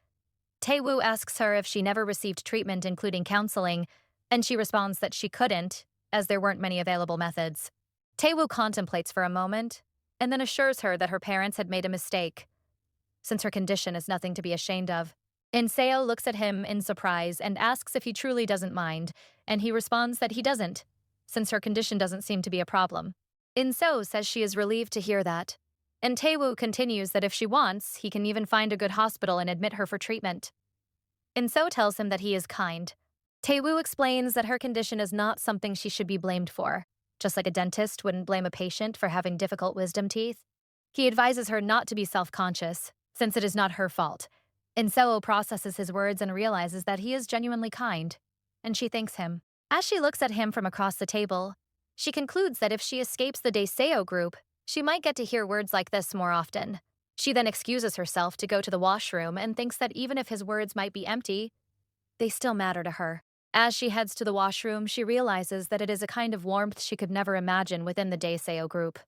Taewoo asks her if she never received treatment including counseling, and she responds that she couldn't, as there weren't many available methods. Taewoo contemplates for a moment, and then assures her that her parents had made a mistake, since her condition is nothing to be ashamed of. In-seo looks at him in surprise and asks if he truly doesn't mind, and he responds that he doesn't, since her condition doesn't seem to be a problem. In-seo says she is relieved to hear that, and Taewoo continues that if she wants, he can even find a good hospital and admit her for treatment. In-seo tells him that he is kind. Taewoo explains that her condition is not something she should be blamed for, just like a dentist wouldn't blame a patient for having difficult wisdom teeth. He advises her not to be self-conscious, since it is not her fault. In-seo processes his words and realizes that he is genuinely kind, and she thanks him. As she looks at him from across the table, she concludes that if she escapes the Daeseo group, she might get to hear words like this more often. She then excuses herself to go to the washroom and thinks that even if his words might be empty, they still matter to her. As she heads to the washroom, she realizes that it is a kind of warmth she could never imagine within the Daeseo group.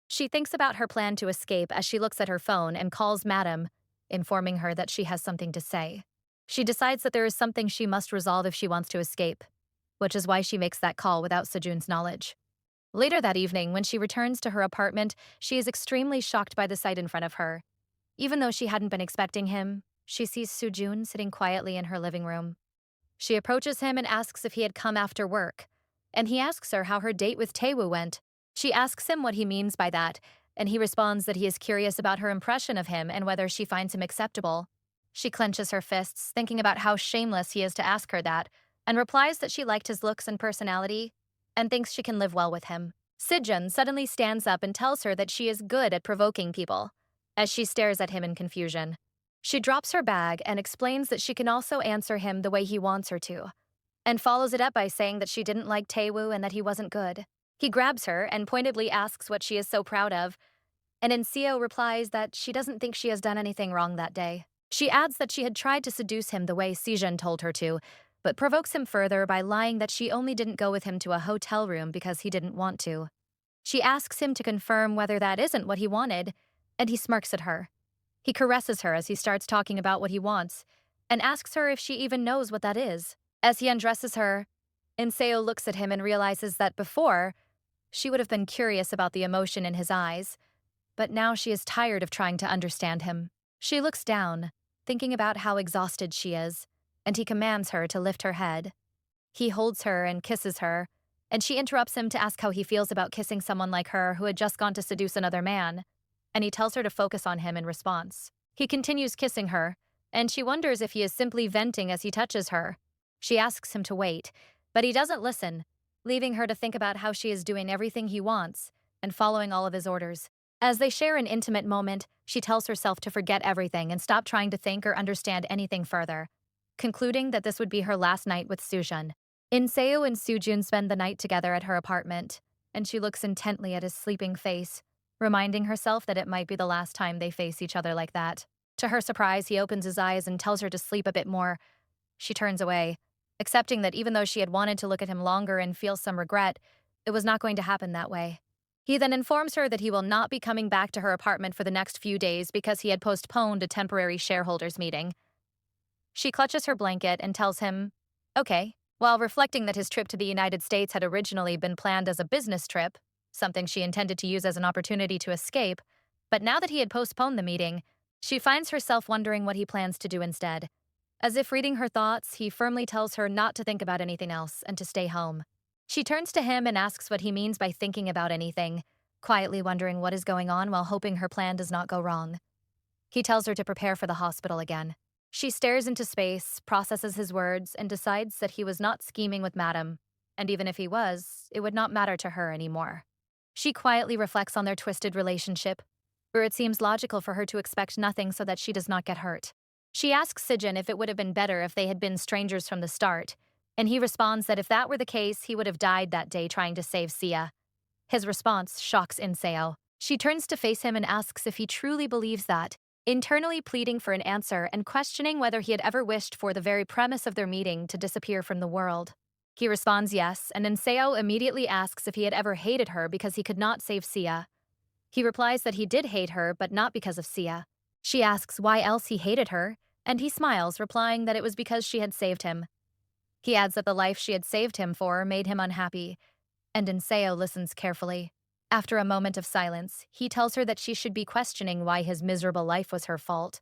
She thinks about her plan to escape as she looks at her phone and calls Madam, informing her that she has something to say. She decides that there is something she must resolve if she wants to escape, which is why she makes that call without Sejun's knowledge. Later that evening, when she returns to her apartment, she is extremely shocked by the sight in front of her. Even though she hadn't been expecting him, she sees Soo-jun sitting quietly in her living room. She approaches him and asks if he had come after work, and he asks her how her date with Taewoo went. She asks him what he means by that, and he responds that he is curious about her impression of him and whether she finds him acceptable. She clenches her fists, thinking about how shameless he is to ask her that, and replies that she liked his looks and personality, and thinks she can live well with him. Sejun suddenly stands up and tells her that she is good at provoking people, as she stares at him in confusion. She drops her bag and explains that she can also answer him the way he wants her to, and follows it up by saying that she didn't like Taewoo and that he wasn't good. He grabs her and pointedly asks what she is so proud of, and In-seo replies that she doesn't think she has done anything wrong that day. She adds that she had tried to seduce him the way Sejun told her to, but provokes him further by lying that she only didn't go with him to a hotel room because he didn't want to. She asks him to confirm whether that isn't what he wanted, and he smirks at her. He caresses her as he starts talking about what he wants, and asks her if she even knows what that is. As he undresses her, In-seo looks at him and realizes that before, she would have been curious about the emotion in his eyes, but now she is tired of trying to understand him. She looks down, thinking about how exhausted she is, and he commands her to lift her head. He holds her and kisses her, and she interrupts him to ask how he feels about kissing someone like her who had just gone to seduce another man, and he tells her to focus on him in response. He continues kissing her, and she wonders if he is simply venting as he touches her. She asks him to wait, but he doesn't listen, leaving her to think about how she is doing everything he wants and following all of his orders. As they share an intimate moment, she tells herself to forget everything and stop trying to think or understand anything further, concluding that this would be her last night with Sujun. Inseo and Sujun spend the night together at her apartment, and she looks intently at his sleeping face, reminding herself that it might be the last time they face each other like that. To her surprise, he opens his eyes and tells her to sleep a bit more. She turns away, accepting that even though she had wanted to look at him longer and feel some regret, it was not going to happen that way. He then informs her that he will not be coming back to her apartment for the next few days because he had postponed a temporary shareholders meeting. She clutches her blanket and tells him, okay, while reflecting that his trip to the United States had originally been planned as a business trip, something she intended to use as an opportunity to escape, but now that he had postponed the meeting, she finds herself wondering what he plans to do instead. As if reading her thoughts, he firmly tells her not to think about anything else and to stay home. She turns to him and asks what he means by thinking about anything, quietly wondering what is going on while hoping her plan does not go wrong. He tells her to prepare for the hospital again. She stares into space, processes his words, and decides that he was not scheming with Madame, and even if he was, it would not matter to her anymore. She quietly reflects on their twisted relationship, where it seems logical for her to expect nothing so that she does not get hurt. She asks Sijin if it would have been better if they had been strangers from the start, and he responds that if that were the case, he would have died that day trying to save Sia. His response shocks Inseo. She turns to face him and asks if he truly believes that, internally pleading for an answer and questioning whether he had ever wished for the very premise of their meeting to disappear from the world. He responds yes, and Inseo immediately asks if he had ever hated her because he could not save Sia. He replies that he did hate her, but not because of Sia. She asks why else he hated her, and he smiles, replying that it was because she had saved him. He adds that the life she had saved him for made him unhappy, and Inseo listens carefully. After a moment of silence, he tells her that she should be questioning why his miserable life was her fault.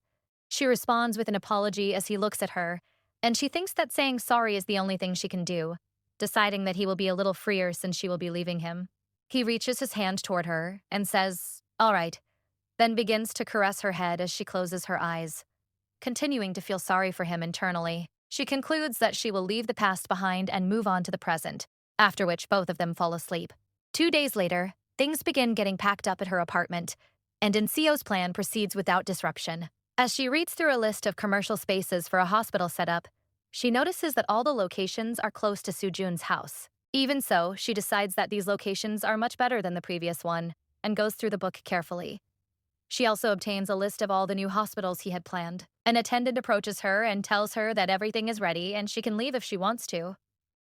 She responds with an apology as he looks at her, and she thinks that saying sorry is the only thing she can do, deciding that he will be a little freer since she will be leaving him. He reaches his hand toward her and says, "All right," then begins to caress her head as she closes her eyes. Continuing to feel sorry for him internally, she concludes that she will leave the past behind and move on to the present, after which both of them fall asleep. 2 days later, things begin getting packed up at her apartment, and Inseo's plan proceeds without disruption. As she reads through a list of commercial spaces for a hospital setup, she notices that all the locations are close to Sujun's house. Even so, she decides that these locations are much better than the previous one, and goes through the book carefully. She also obtains a list of all the new hospitals he had planned. An attendant approaches her and tells her that everything is ready and she can leave if she wants to.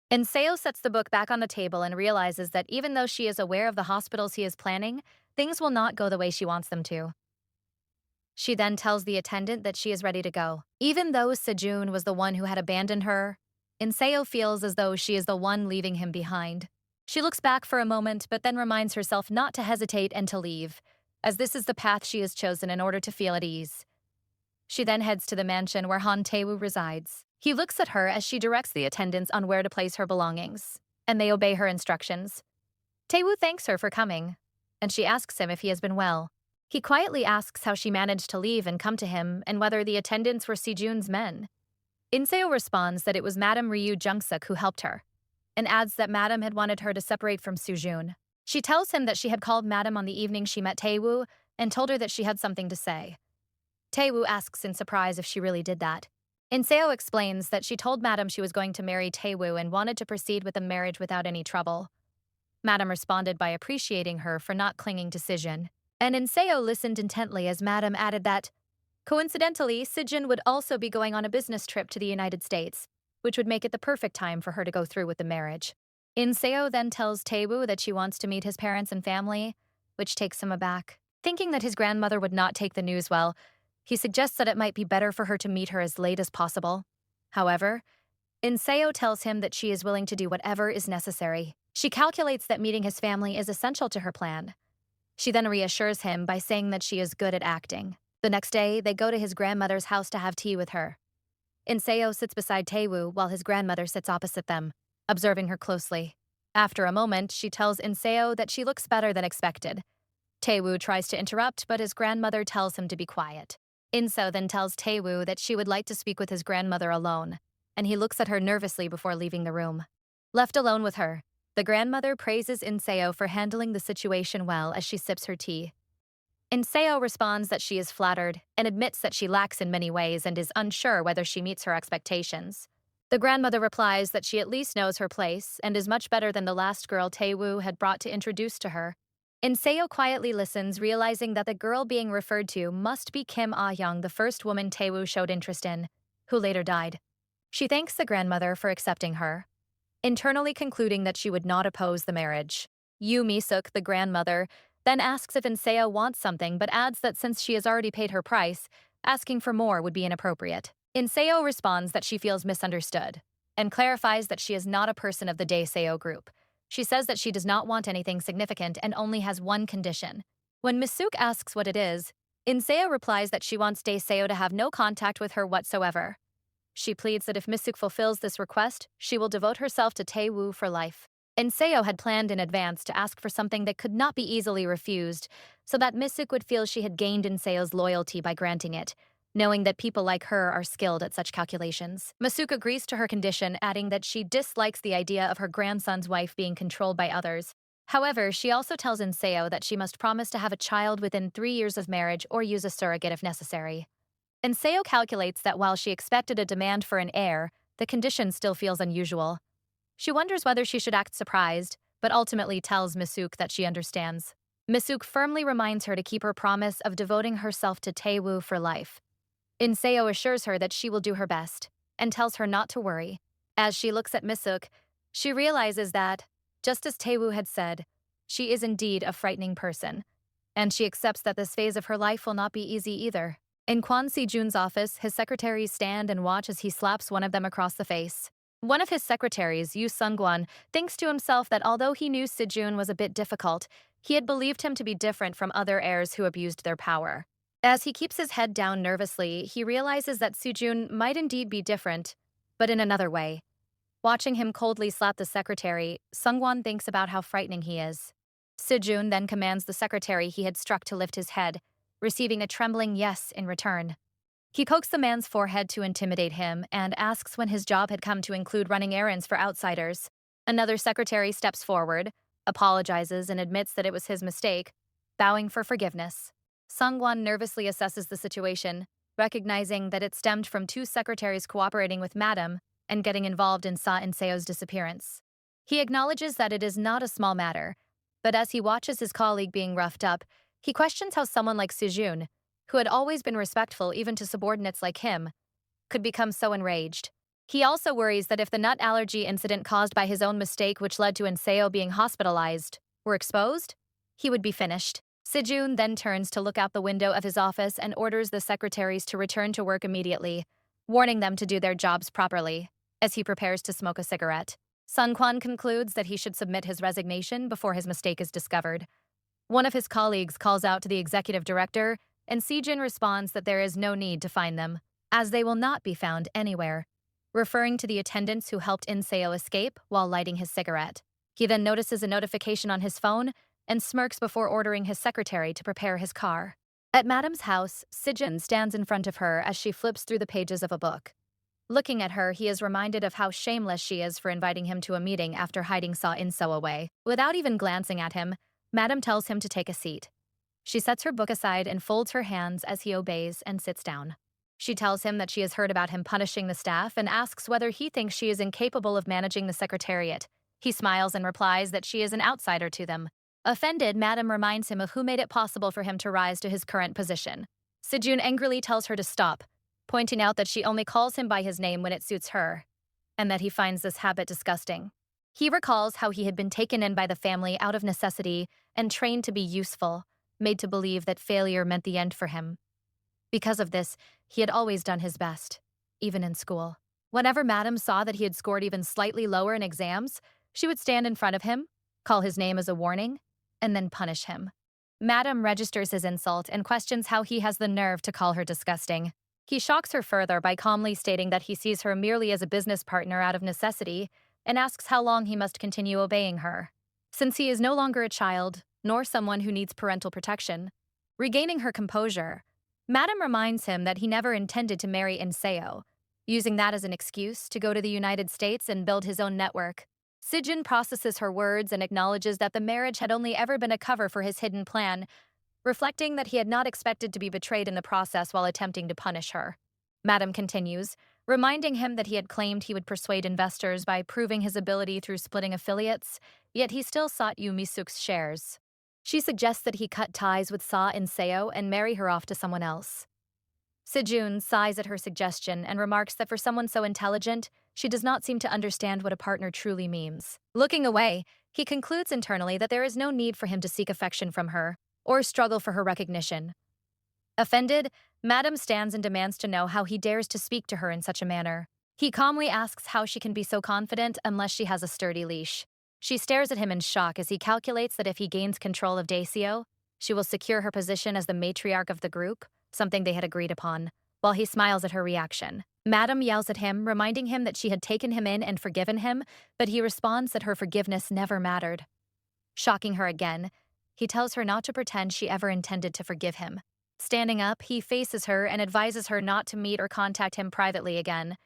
Inseo sets the book back on the table and realizes that even though she is aware of the hospitals he is planning, things will not go the way she wants them to. She then tells the attendant that she is ready to go. Even though Sejun was the one who had abandoned her, Inseo feels as though she is the one leaving him behind. She looks back for a moment but then reminds herself not to hesitate and to leave, as this is the path she has chosen in order to feel at ease. She then heads to the mansion where Han Tae-woo resides. He looks at her as she directs the attendants on where to place her belongings, and they obey her instructions. Tae-woo thanks her for coming, and she asks him if he has been well. He quietly asks how she managed to leave and come to him and whether the attendants were Sejun's men. Inseo responds that it was Madame Ryu Jungsuk who helped her, and adds that Madame had wanted her to separate from Sujun. She tells him that she had called Madame on the evening she met Tae-woo and told her that she had something to say. Tae-woo asks in surprise if she really did that. Inseo explains that she told Madame she was going to marry Tae-woo and wanted to proceed with the marriage without any trouble. Madame responded by appreciating her for not clinging to Sijin. And Inseo listened intently as Madame added that, coincidentally, Sijin would also be going on a business trip to the United States, which would make it the perfect time for her to go through with the marriage. Inseo then tells Tae-woo that she wants to meet his parents and family, which takes him aback. Thinking that his grandmother would not take the news well, he suggests that it might be better for her to meet her as late as possible. However, Inseo tells him that she is willing to do whatever is necessary. She calculates that meeting his family is essential to her plan. She then reassures him by saying that she is good at acting. The next day, they go to his grandmother's house to have tea with her. Inseo sits beside Tae-woo while his grandmother sits opposite them, observing her closely. After a moment, she tells Inseo that she looks better than expected. Tae-woo tries to interrupt, but his grandmother tells him to be quiet. Inseo then tells Tae-woo that she would like to speak with his grandmother alone, and he looks at her nervously before leaving the room. Left alone with her, the grandmother praises Inseo for handling the situation well as she sips her tea. Inseo responds that she is flattered and admits that she lacks in many ways and is unsure whether she meets her expectations. The grandmother replies that she at least knows her place and is much better than the last girl Taewoo had brought to introduce to her. Inseo quietly listens, realizing that the girl being referred to must be Kim Ah-young, the first woman Taewoo showed interest in, who later died. She thanks the grandmother for accepting her, internally concluding that she would not oppose the marriage. Yoo Mi-suk, the grandmother, then asks if Inseo wants something but adds that since she has already paid her price, asking for more would be inappropriate. Inseo responds that she feels misunderstood and clarifies that she is not a person of the Daeseo group. She says that she does not want anything significant and only has one condition. When Misuk asks what it is, Inseo replies that she wants Daeseo to have no contact with her whatsoever. She pleads that if Misuk fulfills this request, she will devote herself to Taewoo for life. Inseo had planned in advance to ask for something that could not be easily refused, so that Misuk would feel she had gained Inseo's loyalty by granting it, knowing that people like her are skilled at such calculations. Misuk agrees to her condition, adding that she dislikes the idea of her grandson's wife being controlled by others. However, she also tells Inseo that she must promise to have a child within 3 years of marriage or use a surrogate if necessary. Inseo calculates that while she expected a demand for an heir, the condition still feels unusual. She wonders whether she should act surprised, but ultimately tells Misuk that she understands. Misuk firmly reminds her to keep her promise of devoting herself to Taewoo for life. Inseo assures her that she will do her best, and tells her not to worry. As she looks at Misuk, she realizes that, just as Taewoo had said, she is indeed a frightening person, and she accepts that this phase of her life will not be easy either. In Kwon Si-jun's office, his secretaries stand and watch as he slaps one of them across the face. One of his secretaries, Yu Sung-gwon, thinks to himself that although he knew Si-jun was a bit difficult, he had believed him to be different from other heirs who abused their power. As he keeps his head down nervously, he realizes that Si-jun might indeed be different, but in another way. Watching him coldly slap the secretary, Sung-gwon thinks about how frightening he is. Si-jun then commands the secretary he had struck to lift his head, receiving a trembling yes in return. He pokes the man's forehead to intimidate him and asks when his job had come to include running errands for outsiders. Another secretary steps forward, apologizes and admits that it was his mistake, bowing for forgiveness. Sung-gwon nervously assesses the situation, recognizing that it stemmed from two secretaries cooperating with Madam and getting involved in Sa In-seo's disappearance. He acknowledges that it is not a small matter, but as he watches his colleague being roughed up, he questions how someone like Si-jun, who had always been respectful even to subordinates like him, could become so enraged. He also worries that if the nut allergy incident caused by his own mistake, which led to Inseo being hospitalized, were exposed, he would be finished. Si-jun then turns to look out the window of his office and orders the secretaries to return to work immediately, warning them to do their jobs properly, as he prepares to smoke a cigarette. Sun-kwon concludes that he should submit his resignation before his mistake is discovered. One of his colleagues calls out to the executive director, and Si-jun responds that there is no need to find them, as they will not be found anywhere, referring to the attendants who helped Inseo escape while lighting his cigarette. He then notices a notification on his phone and smirks before ordering his secretary to prepare his car. At Madam's house, Si-jun stands in front of her as she flips through the pages of a book. Looking at her, he is reminded of how shameless she is for inviting him to a meeting after hiding Sa In-seo away. Without even glancing at him, Madam tells him to take a seat. She sets her book aside and folds her hands as he obeys and sits down. She tells him that she has heard about him punishing the staff and asks whether he thinks she is incapable of managing the secretariat. He smiles and replies that she is an outsider to them. Offended, Madam reminds him of who made it possible for him to rise to his current position. Si-jun angrily tells her to stop, pointing out that she only calls him by his name when it suits her, and that he finds this habit disgusting. He recalls how he had been taken in by the family out of necessity and trained to be useful, made to believe that failure meant the end for him. Because of this, he had always done his best, even in school. Whenever Madam saw that he had scored even slightly lower in exams, she would stand in front of him, call his name as a warning, and then punish him. Madam registers his insult and questions how he has the nerve to call her disgusting. He shocks her further by calmly stating that he sees her merely as a business partner out of necessity and asks how long he must continue obeying her. Since he is no longer a child, nor someone who needs parental protection, regaining her composure, Madam reminds him that he never intended to marry Inseo, using that as an excuse to go to the United States and build his own network. Si-jun processes her words and acknowledges that the marriage had only ever been a cover for his hidden plan, reflecting that he had not expected to be betrayed in the process while attempting to punish her. Madam continues, reminding him that he had claimed he would persuade investors by proving his ability through splitting affiliates, yet he still sought Yu Misuk's shares. She suggests that he cut ties with Sa and Seo and marry her off to someone else. Sejun sighs at her suggestion and remarks that for someone so intelligent, she does not seem to understand what a partner truly means. Looking away, he concludes internally that there is no need for him to seek affection from her or struggle for her recognition. Offended, Madam stands and demands to know how he dares to speak to her in such a manner. He calmly asks how she can be so confident unless she has a sturdy leash. She stares at him in shock as he calculates that if he gains control of Daisyo, she will secure her position as the matriarch of the group, something they had agreed upon, while he smiles at her reaction. Madam yells at him, reminding him that she had taken him in and forgiven him, but he responds that her forgiveness never mattered. Shocking her again, he tells her not to pretend she ever intended to forgive him. Standing up, he faces her and advises her not to meet or contact him privately again.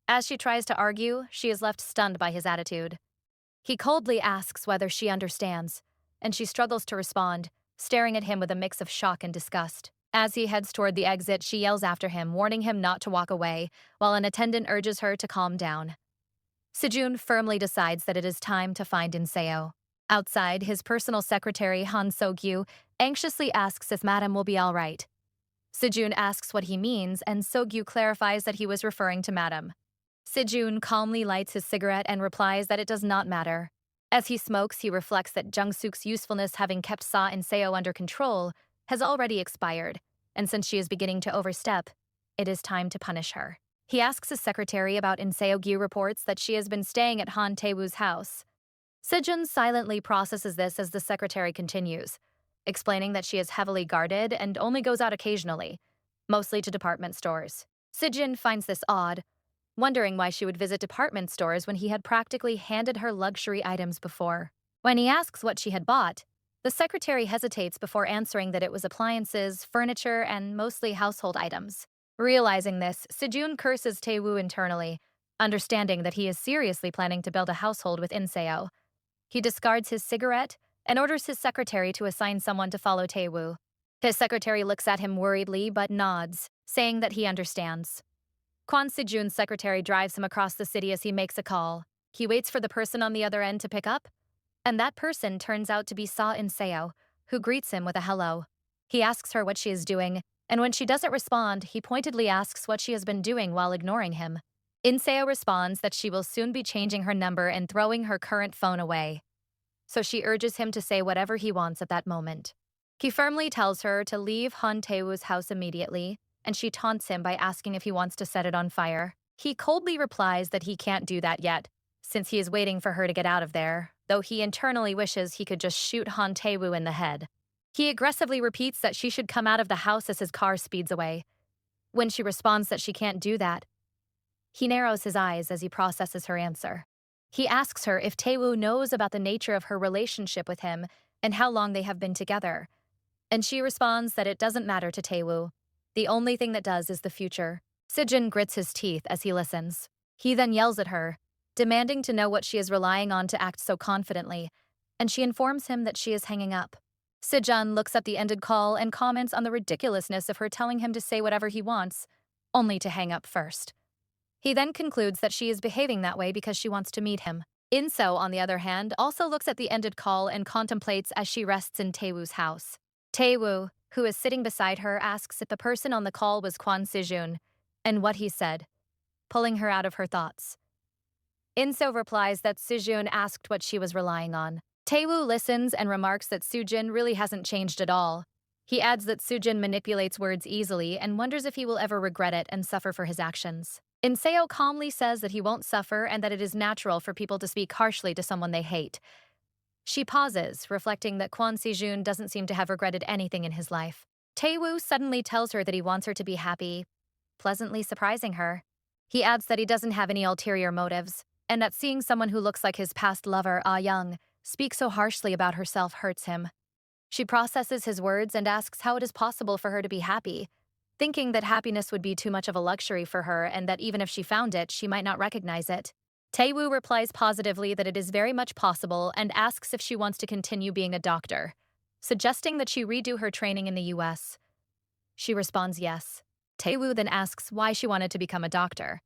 As she tries to argue, she is left stunned by his attitude. He coldly asks whether she understands, and she struggles to respond, staring at him with a mix of shock and disgust. As he heads toward the exit, she yells after him, warning him not to walk away, while an attendant urges her to calm down. Sejun firmly decides that it is time to find Inseo. Outside, his personal secretary, Han So-gyu, anxiously asks if Madam will be all right. Sejun asks what he means, and So-gyu clarifies that he was referring to Madam. Sejun calmly lights his cigarette and replies that it does not matter. As he smokes, he reflects that Jung-suk's usefulness having kept Sa and Seo under control has already expired, and since she is beginning to overstep, it is time to punish her. He asks his secretary about Inseo-gyu reports that she has been staying at Han Tae-woo's house. Sejun silently processes this as the secretary continues, explaining that she is heavily guarded and only goes out occasionally, mostly to department stores. Sejun finds this odd, wondering why she would visit department stores when he had practically handed her luxury items before. When he asks what she had bought, the secretary hesitates before answering that it was appliances, furniture, and mostly household items. Realizing this, Sejun curses Tae-woo internally, understanding that he is seriously planning to build a household with Inseo. He discards his cigarette and orders his secretary to assign someone to follow Tae-woo. His secretary looks at him worriedly but nods, saying that he understands. Kwon Sejun's secretary drives him across the city as he makes a call. He waits for the person on the other end to pick up, and that person turns out to be Sa Inseo, who greets him with a hello. He asks her what she is doing, and when she doesn't respond, he pointedly asks what she has been doing while ignoring him. Inseo responds that she will soon be changing her number and throwing her current phone away. So she urges him to say whatever he wants at that moment. He firmly tells her to leave Han Tae-woo's house immediately, and she taunts him by asking if he wants to set it on fire. He coldly replies that he can't do that yet, since he is waiting for her to get out of there, though he internally wishes he could just shoot Han Tae-woo in the head. He aggressively repeats that she should come out of the house as his car speeds away. When she responds that she can't do that, he narrows his eyes as he processes her answer. He asks her if Tae-woo knows about the nature of her relationship with him and how long they have been together, and she responds that it doesn't matter to Tae-woo. The only thing that does is the future. Sejun grits his teeth as he listens. He then yells at her, demanding to know what she is relying on to act so confidently, and she informs him that she is hanging up. Sejun looks at the ended call and comments on the ridiculousness of her telling him to say whatever he wants, only to hang up first. He then concludes that she is behaving that way because she wants to meet him. Inso, on the other hand, also looks at the ended call and contemplates as she rests in Tae-woo's house. Tae-woo, who is sitting beside her, asks if the person on the call was Kwon Sejun, and what he said, pulling her out of her thoughts. Inso replies that Sejun asked what she was relying on. Tae-woo listens and remarks that Sujin really hasn't changed at all. He adds that Sujin manipulates words easily and wonders if he will ever regret it and suffer for his actions. Inseo calmly says that he won't suffer and that it is natural for people to speak harshly to someone they hate. She pauses, reflecting that Kwon Sejun doesn't seem to have regretted anything in his life. Tae-woo suddenly tells her that he wants her to be happy, pleasantly surprising her. He adds that he doesn't have any ulterior motives, and that seeing someone who looks like his past lover, Ah Young, speak so harshly about herself hurts him. She processes his words and asks how it is possible for her to be happy, thinking that happiness would be too much of a luxury for her and that even if she found it, she might not recognize it. Tae-woo replies positively that it is very much possible and asks if she wants to continue being a doctor. suggesting that she redo her training in the US. She responds yes. Taewoo then asks why she wanted to become a doctor.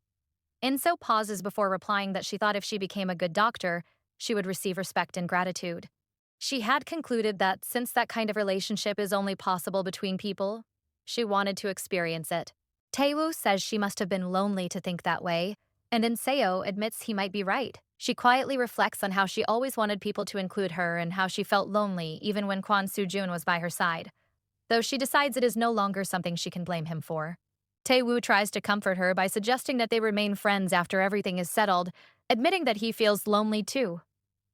Inso pauses before replying that she thought if she became a good doctor, she would receive respect and gratitude. She had concluded that since that kind of relationship is only possible between people, she wanted to experience it. Taewoo says she must have been lonely to think that way, and Inseo admits he might be right. She quietly reflects on how she always wanted people to include her and how she felt lonely even when Kwon Soo-joon was by her side, though she decides it is no longer something she can blame him for. Taewoo tries to comfort her by suggesting that they remain friends after everything is settled, admitting that he feels lonely too.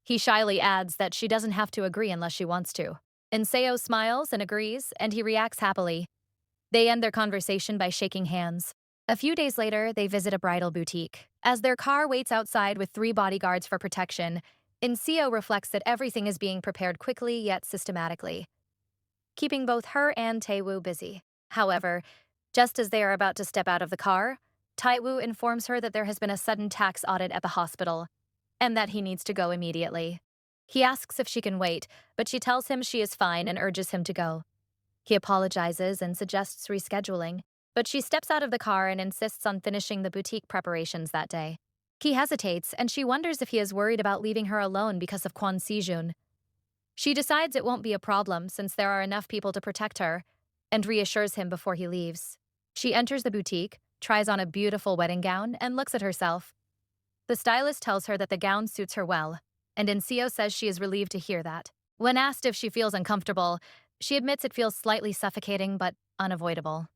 He shyly adds that she doesn't have to agree unless she wants to. Inseo smiles and agrees, and he reacts happily. They end their conversation by shaking hands. A few days later, they visit a bridal boutique. As their car waits outside with 3 bodyguards for protection, Inseo reflects that everything is being prepared quickly yet systematically, keeping both her and Taewoo busy. However, just as they are about to step out of the car, Taewoo informs her that there has been a sudden tax audit at the hospital, and that he needs to go immediately. He asks if she can wait, but she tells him she is fine and urges him to go. He apologizes and suggests rescheduling, but she steps out of the car and insists on finishing the boutique preparations that day. He hesitates, and she wonders if he is worried about leaving her alone because of Kwon Si-joon. She decides it won't be a problem since there are enough people to protect her, and reassures him before he leaves. She enters the boutique, tries on a beautiful wedding gown, and looks at herself. The stylist tells her that the gown suits her well, and Inseo says she is relieved to hear that. When asked if she feels uncomfortable, she admits it feels slightly suffocating but unavoidable.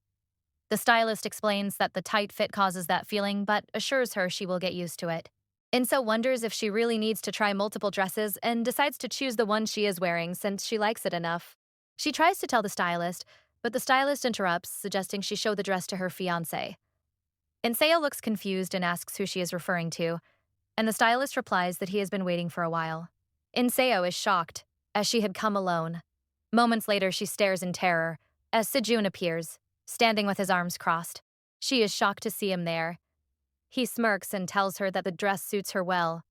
The stylist explains that the tight fit causes that feeling but assures her she will get used to it. Inso wonders if she really needs to try multiple dresses and decides to choose the one she is wearing since she likes it enough. She tries to tell the stylist, but the stylist interrupts, suggesting she show the dress to her fiancé. Inseo looks confused and asks who she is referring to, and the stylist replies that he has been waiting for a while. Inseo is shocked, as she had come alone. Moments later, she stares in terror, as Sejun appears, standing with his arms crossed. She is shocked to see him there. He smirks and tells her that the dress suits her well,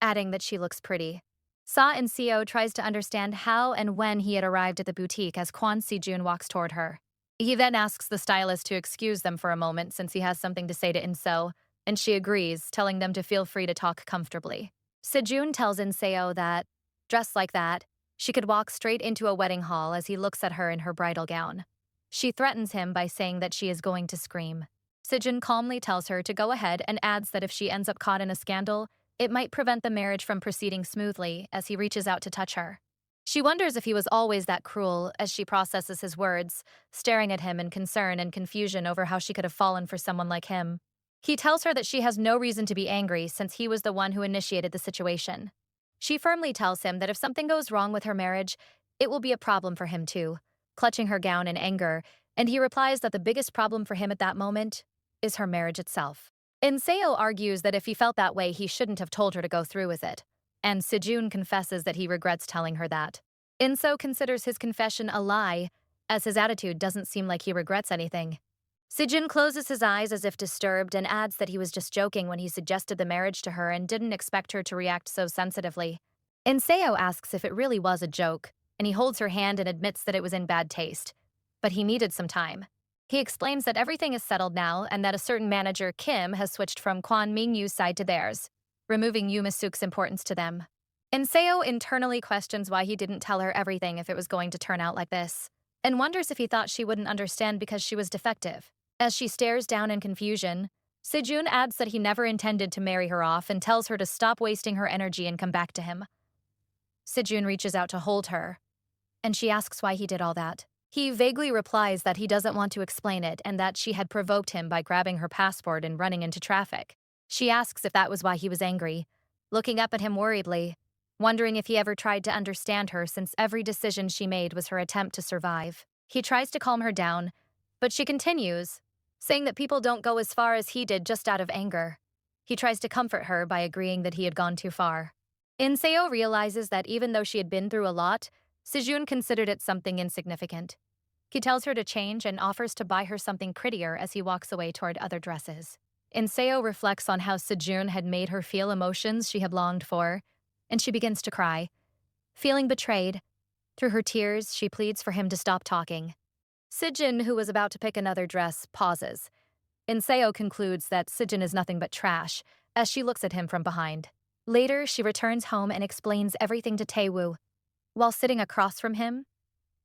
adding that she looks pretty. Sa Inseo tries to understand how and when he had arrived at the boutique as Kwon Si-joon walks toward her. He then asks the stylist to excuse them for a moment since he has something to say to Inseo, and she agrees, telling them to feel free to talk comfortably. Sejun tells Inseo that, dressed like that, she could walk straight into a wedding hall as he looks at her in her bridal gown. She threatens him by saying that she is going to scream. Sejun calmly tells her to go ahead and adds that if she ends up caught in a scandal, it might prevent the marriage from proceeding smoothly as he reaches out to touch her. She wonders if he was always that cruel as she processes his words, staring at him in concern and confusion over how she could have fallen for someone like him. He tells her that she has no reason to be angry since he was the one who initiated the situation. She firmly tells him that if something goes wrong with her marriage, it will be a problem for him too, clutching her gown in anger, and he replies that the biggest problem for him at that moment is her marriage itself. Inseo argues that if he felt that way, he shouldn't have told her to go through with it, and Sejun confesses that he regrets telling her that. Inso considers his confession a lie, as his attitude doesn't seem like he regrets anything. Sejun closes his eyes as if disturbed and adds that he was just joking when he suggested the marriage to her and didn't expect her to react so sensitively. Inseo asks if it really was a joke, and he holds her hand and admits that it was in bad taste, but he needed some time. He explains that everything is settled now and that a certain manager, Kim, has switched from Kwon Mingyu's side to theirs, removing Yoo Mi-suk's importance to them. Inseo internally questions why he didn't tell her everything if it was going to turn out like this, and wonders if he thought she wouldn't understand because she was defective. As she stares down in confusion, Sejun adds that he never intended to marry her off and tells her to stop wasting her energy and come back to him. Sejun reaches out to hold her, and she asks why he did all that. He vaguely replies that he doesn't want to explain it and that she had provoked him by grabbing her passport and running into traffic. She asks if that was why he was angry, looking up at him worriedly, wondering if he ever tried to understand her since every decision she made was her attempt to survive. He tries to calm her down, but she continues, saying that people don't go as far as he did just out of anger. He tries to comfort her by agreeing that he had gone too far. Inseo realizes that even though she had been through a lot, Sejun considered it something insignificant. He tells her to change and offers to buy her something prettier as he walks away toward other dresses. Inseo reflects on how Sejun had made her feel emotions she had longed for, and she begins to cry, feeling betrayed, Through her tears, she pleads for him to stop talking. Sijin, who was about to pick another dress, pauses. Inseo concludes that Sijin is nothing but trash, as she looks at him from behind. Later, she returns home and explains everything to Taewoo. While sitting across from him,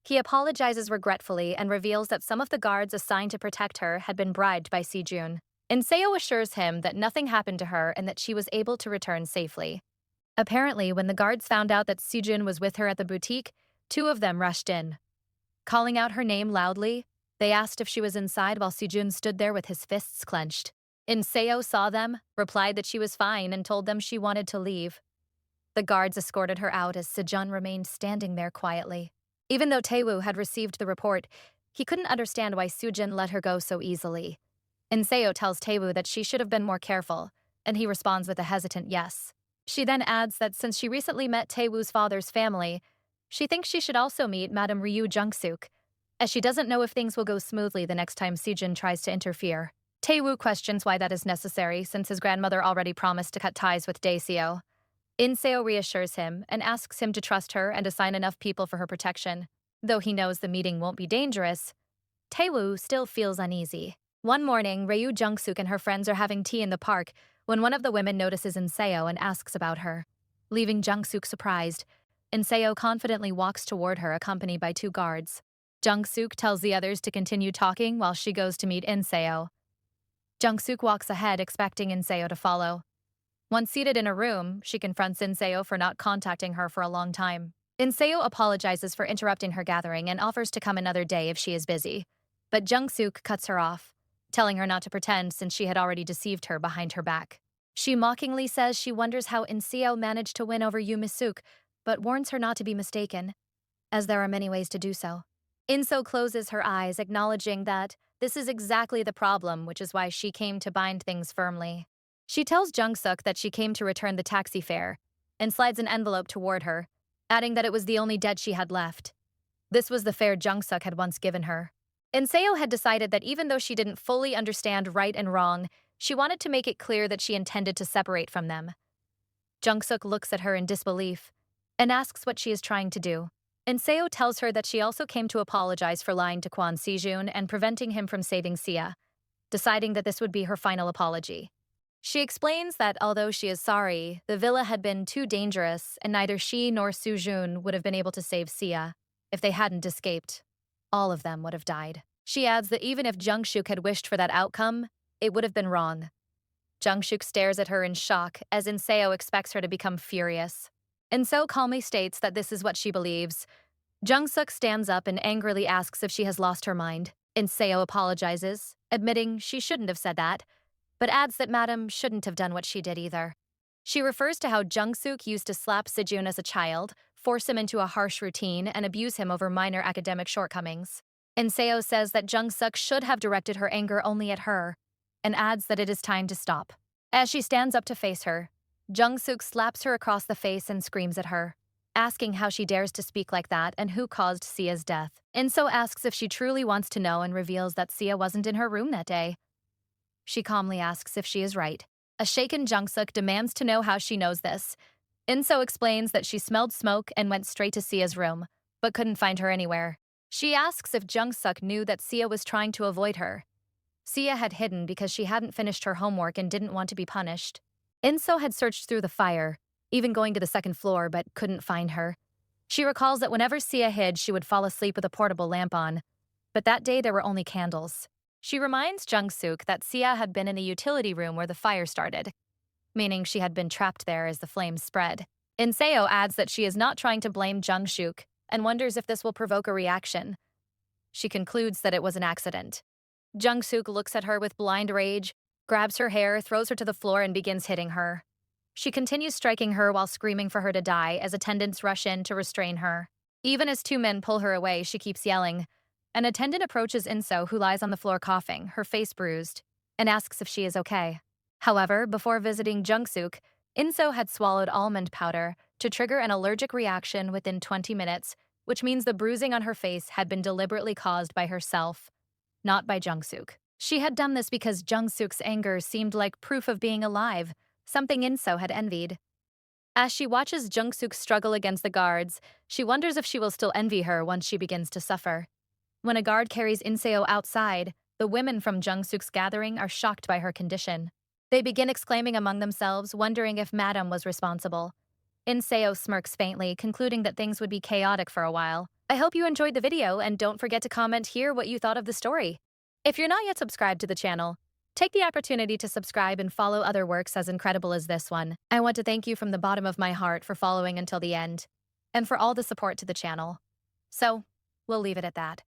he apologizes regretfully and reveals that some of the guards assigned to protect her had been bribed by Sejun. Inseo assures him that nothing happened to her and that she was able to return safely. Apparently, when the guards found out that Sejun was with her at the boutique, two of them rushed in. Calling out her name loudly, they asked if she was inside while Sejun stood there with his fists clenched. Inseo saw them, replied that she was fine, and told them she wanted to leave. The guards escorted her out as Sejun remained standing there quietly. Even though Taewoo had received the report, he couldn't understand why Sujin let her go so easily. Inseo tells Taewoo that she should have been more careful, and he responds with a hesitant yes. She then adds that since she recently met Taewoo's father's family, she thinks she should also meet Madame Ryu Jung-suk, as she doesn't know if things will go smoothly the next time Sejun tries to interfere. Taewoo questions why that is necessary since his grandmother already promised to cut ties with Daeseo. Inseo reassures him and asks him to trust her and assign enough people for her protection. Though he knows the meeting won't be dangerous, Taewoo still feels uneasy. One morning, Ryu Jung-suk and her friends are having tea in the park when one of the women notices Inseo and asks about her. Leaving Jung-suk surprised, Inseo confidently walks toward her accompanied by two guards. Jung-suk tells the others to continue talking while she goes to meet Inseo. Jung-suk walks ahead expecting Inseo to follow. Once seated in a room, she confronts Inseo for not contacting her for a long time. Inseo apologizes for interrupting her gathering and offers to come another day if she is busy. But Jung-suk cuts her off, telling her not to pretend since she had already deceived her behind her back. She mockingly says she wonders how Inseo managed to win over Yu Misuk, but warns her not to be mistaken, as there are many ways to do so. Inseo closes her eyes, acknowledging that this is exactly the problem, which is why she came to bind things firmly. She tells Jung-suk that she came to return the taxi fare, and slides an envelope toward her, adding that it was the only debt she had left. This was the fare Jung-suk had once given her. Inseo had decided that even though she didn't fully understand right and wrong, she wanted to make it clear that she intended to separate from them. Jung-suk looks at her in disbelief, and asks what she is trying to do. Inseo tells her that she also came to apologize for lying to Kwon Sejun and preventing him from saving Sia, deciding that this would be her final apology. She explains that although she is sorry, the villa had been too dangerous and neither she nor Sujun would have been able to save Sia. If they hadn't escaped, all of them would have died. She adds that even if Jung-suk had wished for that outcome, it would have been wrong. Jung-suk stares at her in shock as Inseo expects her to become furious. Inseo calmly states that this is what she believes. Jung-suk stands up and angrily asks if she has lost her mind. Inseo apologizes, admitting she shouldn't have said that, but adds that Madam shouldn't have done what she did either. She refers to how Jung-suk used to slap Sejun as a child, force him into a harsh routine, and abuse him over minor academic shortcomings. Inseo says that Jung-suk should have directed her anger only at her, and adds that it is time to stop. As she stands up to face her, Jung-suk slaps her across the face and screams at her, asking how she dares to speak like that and who caused Sia's death. Inseo asks if she truly wants to know and reveals that Sia wasn't in her room that day. She calmly asks if she is right. A shaken Jung-suk demands to know how she knows this. Inseo explains that she smelled smoke and went straight to Sia's room, but couldn't find her anywhere. She asks if Jung-suk knew that Sia was trying to avoid her. Sia had hidden because she hadn't finished her homework and didn't want to be punished. Inseo had searched through the fire, even going to the second floor, but couldn't find her. She recalls that whenever Sia hid, she would fall asleep with a portable lamp on, but that day there were only candles. She reminds Jung-suk that Sia had been in the utility room where the fire started, meaning she had been trapped there as the flames spread. Inseo adds that she is not trying to blame Jung-suk and wonders if this will provoke a reaction. She concludes that it was an accident. Jung-suk looks at her with blind rage, grabs her hair, throws her to the floor, and begins hitting her. She continues striking her while screaming for her to die as attendants rush in to restrain her. Even as two men pull her away, she keeps yelling. An attendant approaches Inseo, who lies on the floor coughing, her face bruised, and asks if she is okay. However, before visiting Jung-suk, Inseo had swallowed almond powder to trigger an allergic reaction within 20 minutes, which means the bruising on her face had been deliberately caused by herself, not by Jung-suk. She had done this because Jung-suk's anger seemed like proof of being alive, something Inseo had envied. As she watches Jungsook struggle against the guards, she wonders if she will still envy her once she begins to suffer. When a guard carries Inseo outside, the women from Jungsook's gathering are shocked by her condition. They begin exclaiming among themselves, wondering if Madam was responsible. Inseo smirks faintly, concluding that things would be chaotic for a while. I hope you enjoyed the video, and don't forget to comment here what you thought of the story. If you're not yet subscribed to the channel, take the opportunity to subscribe and follow other works as incredible as this one. I want to thank you from the bottom of my heart for following until the end, and for all the support to the channel. So, we'll leave it at that.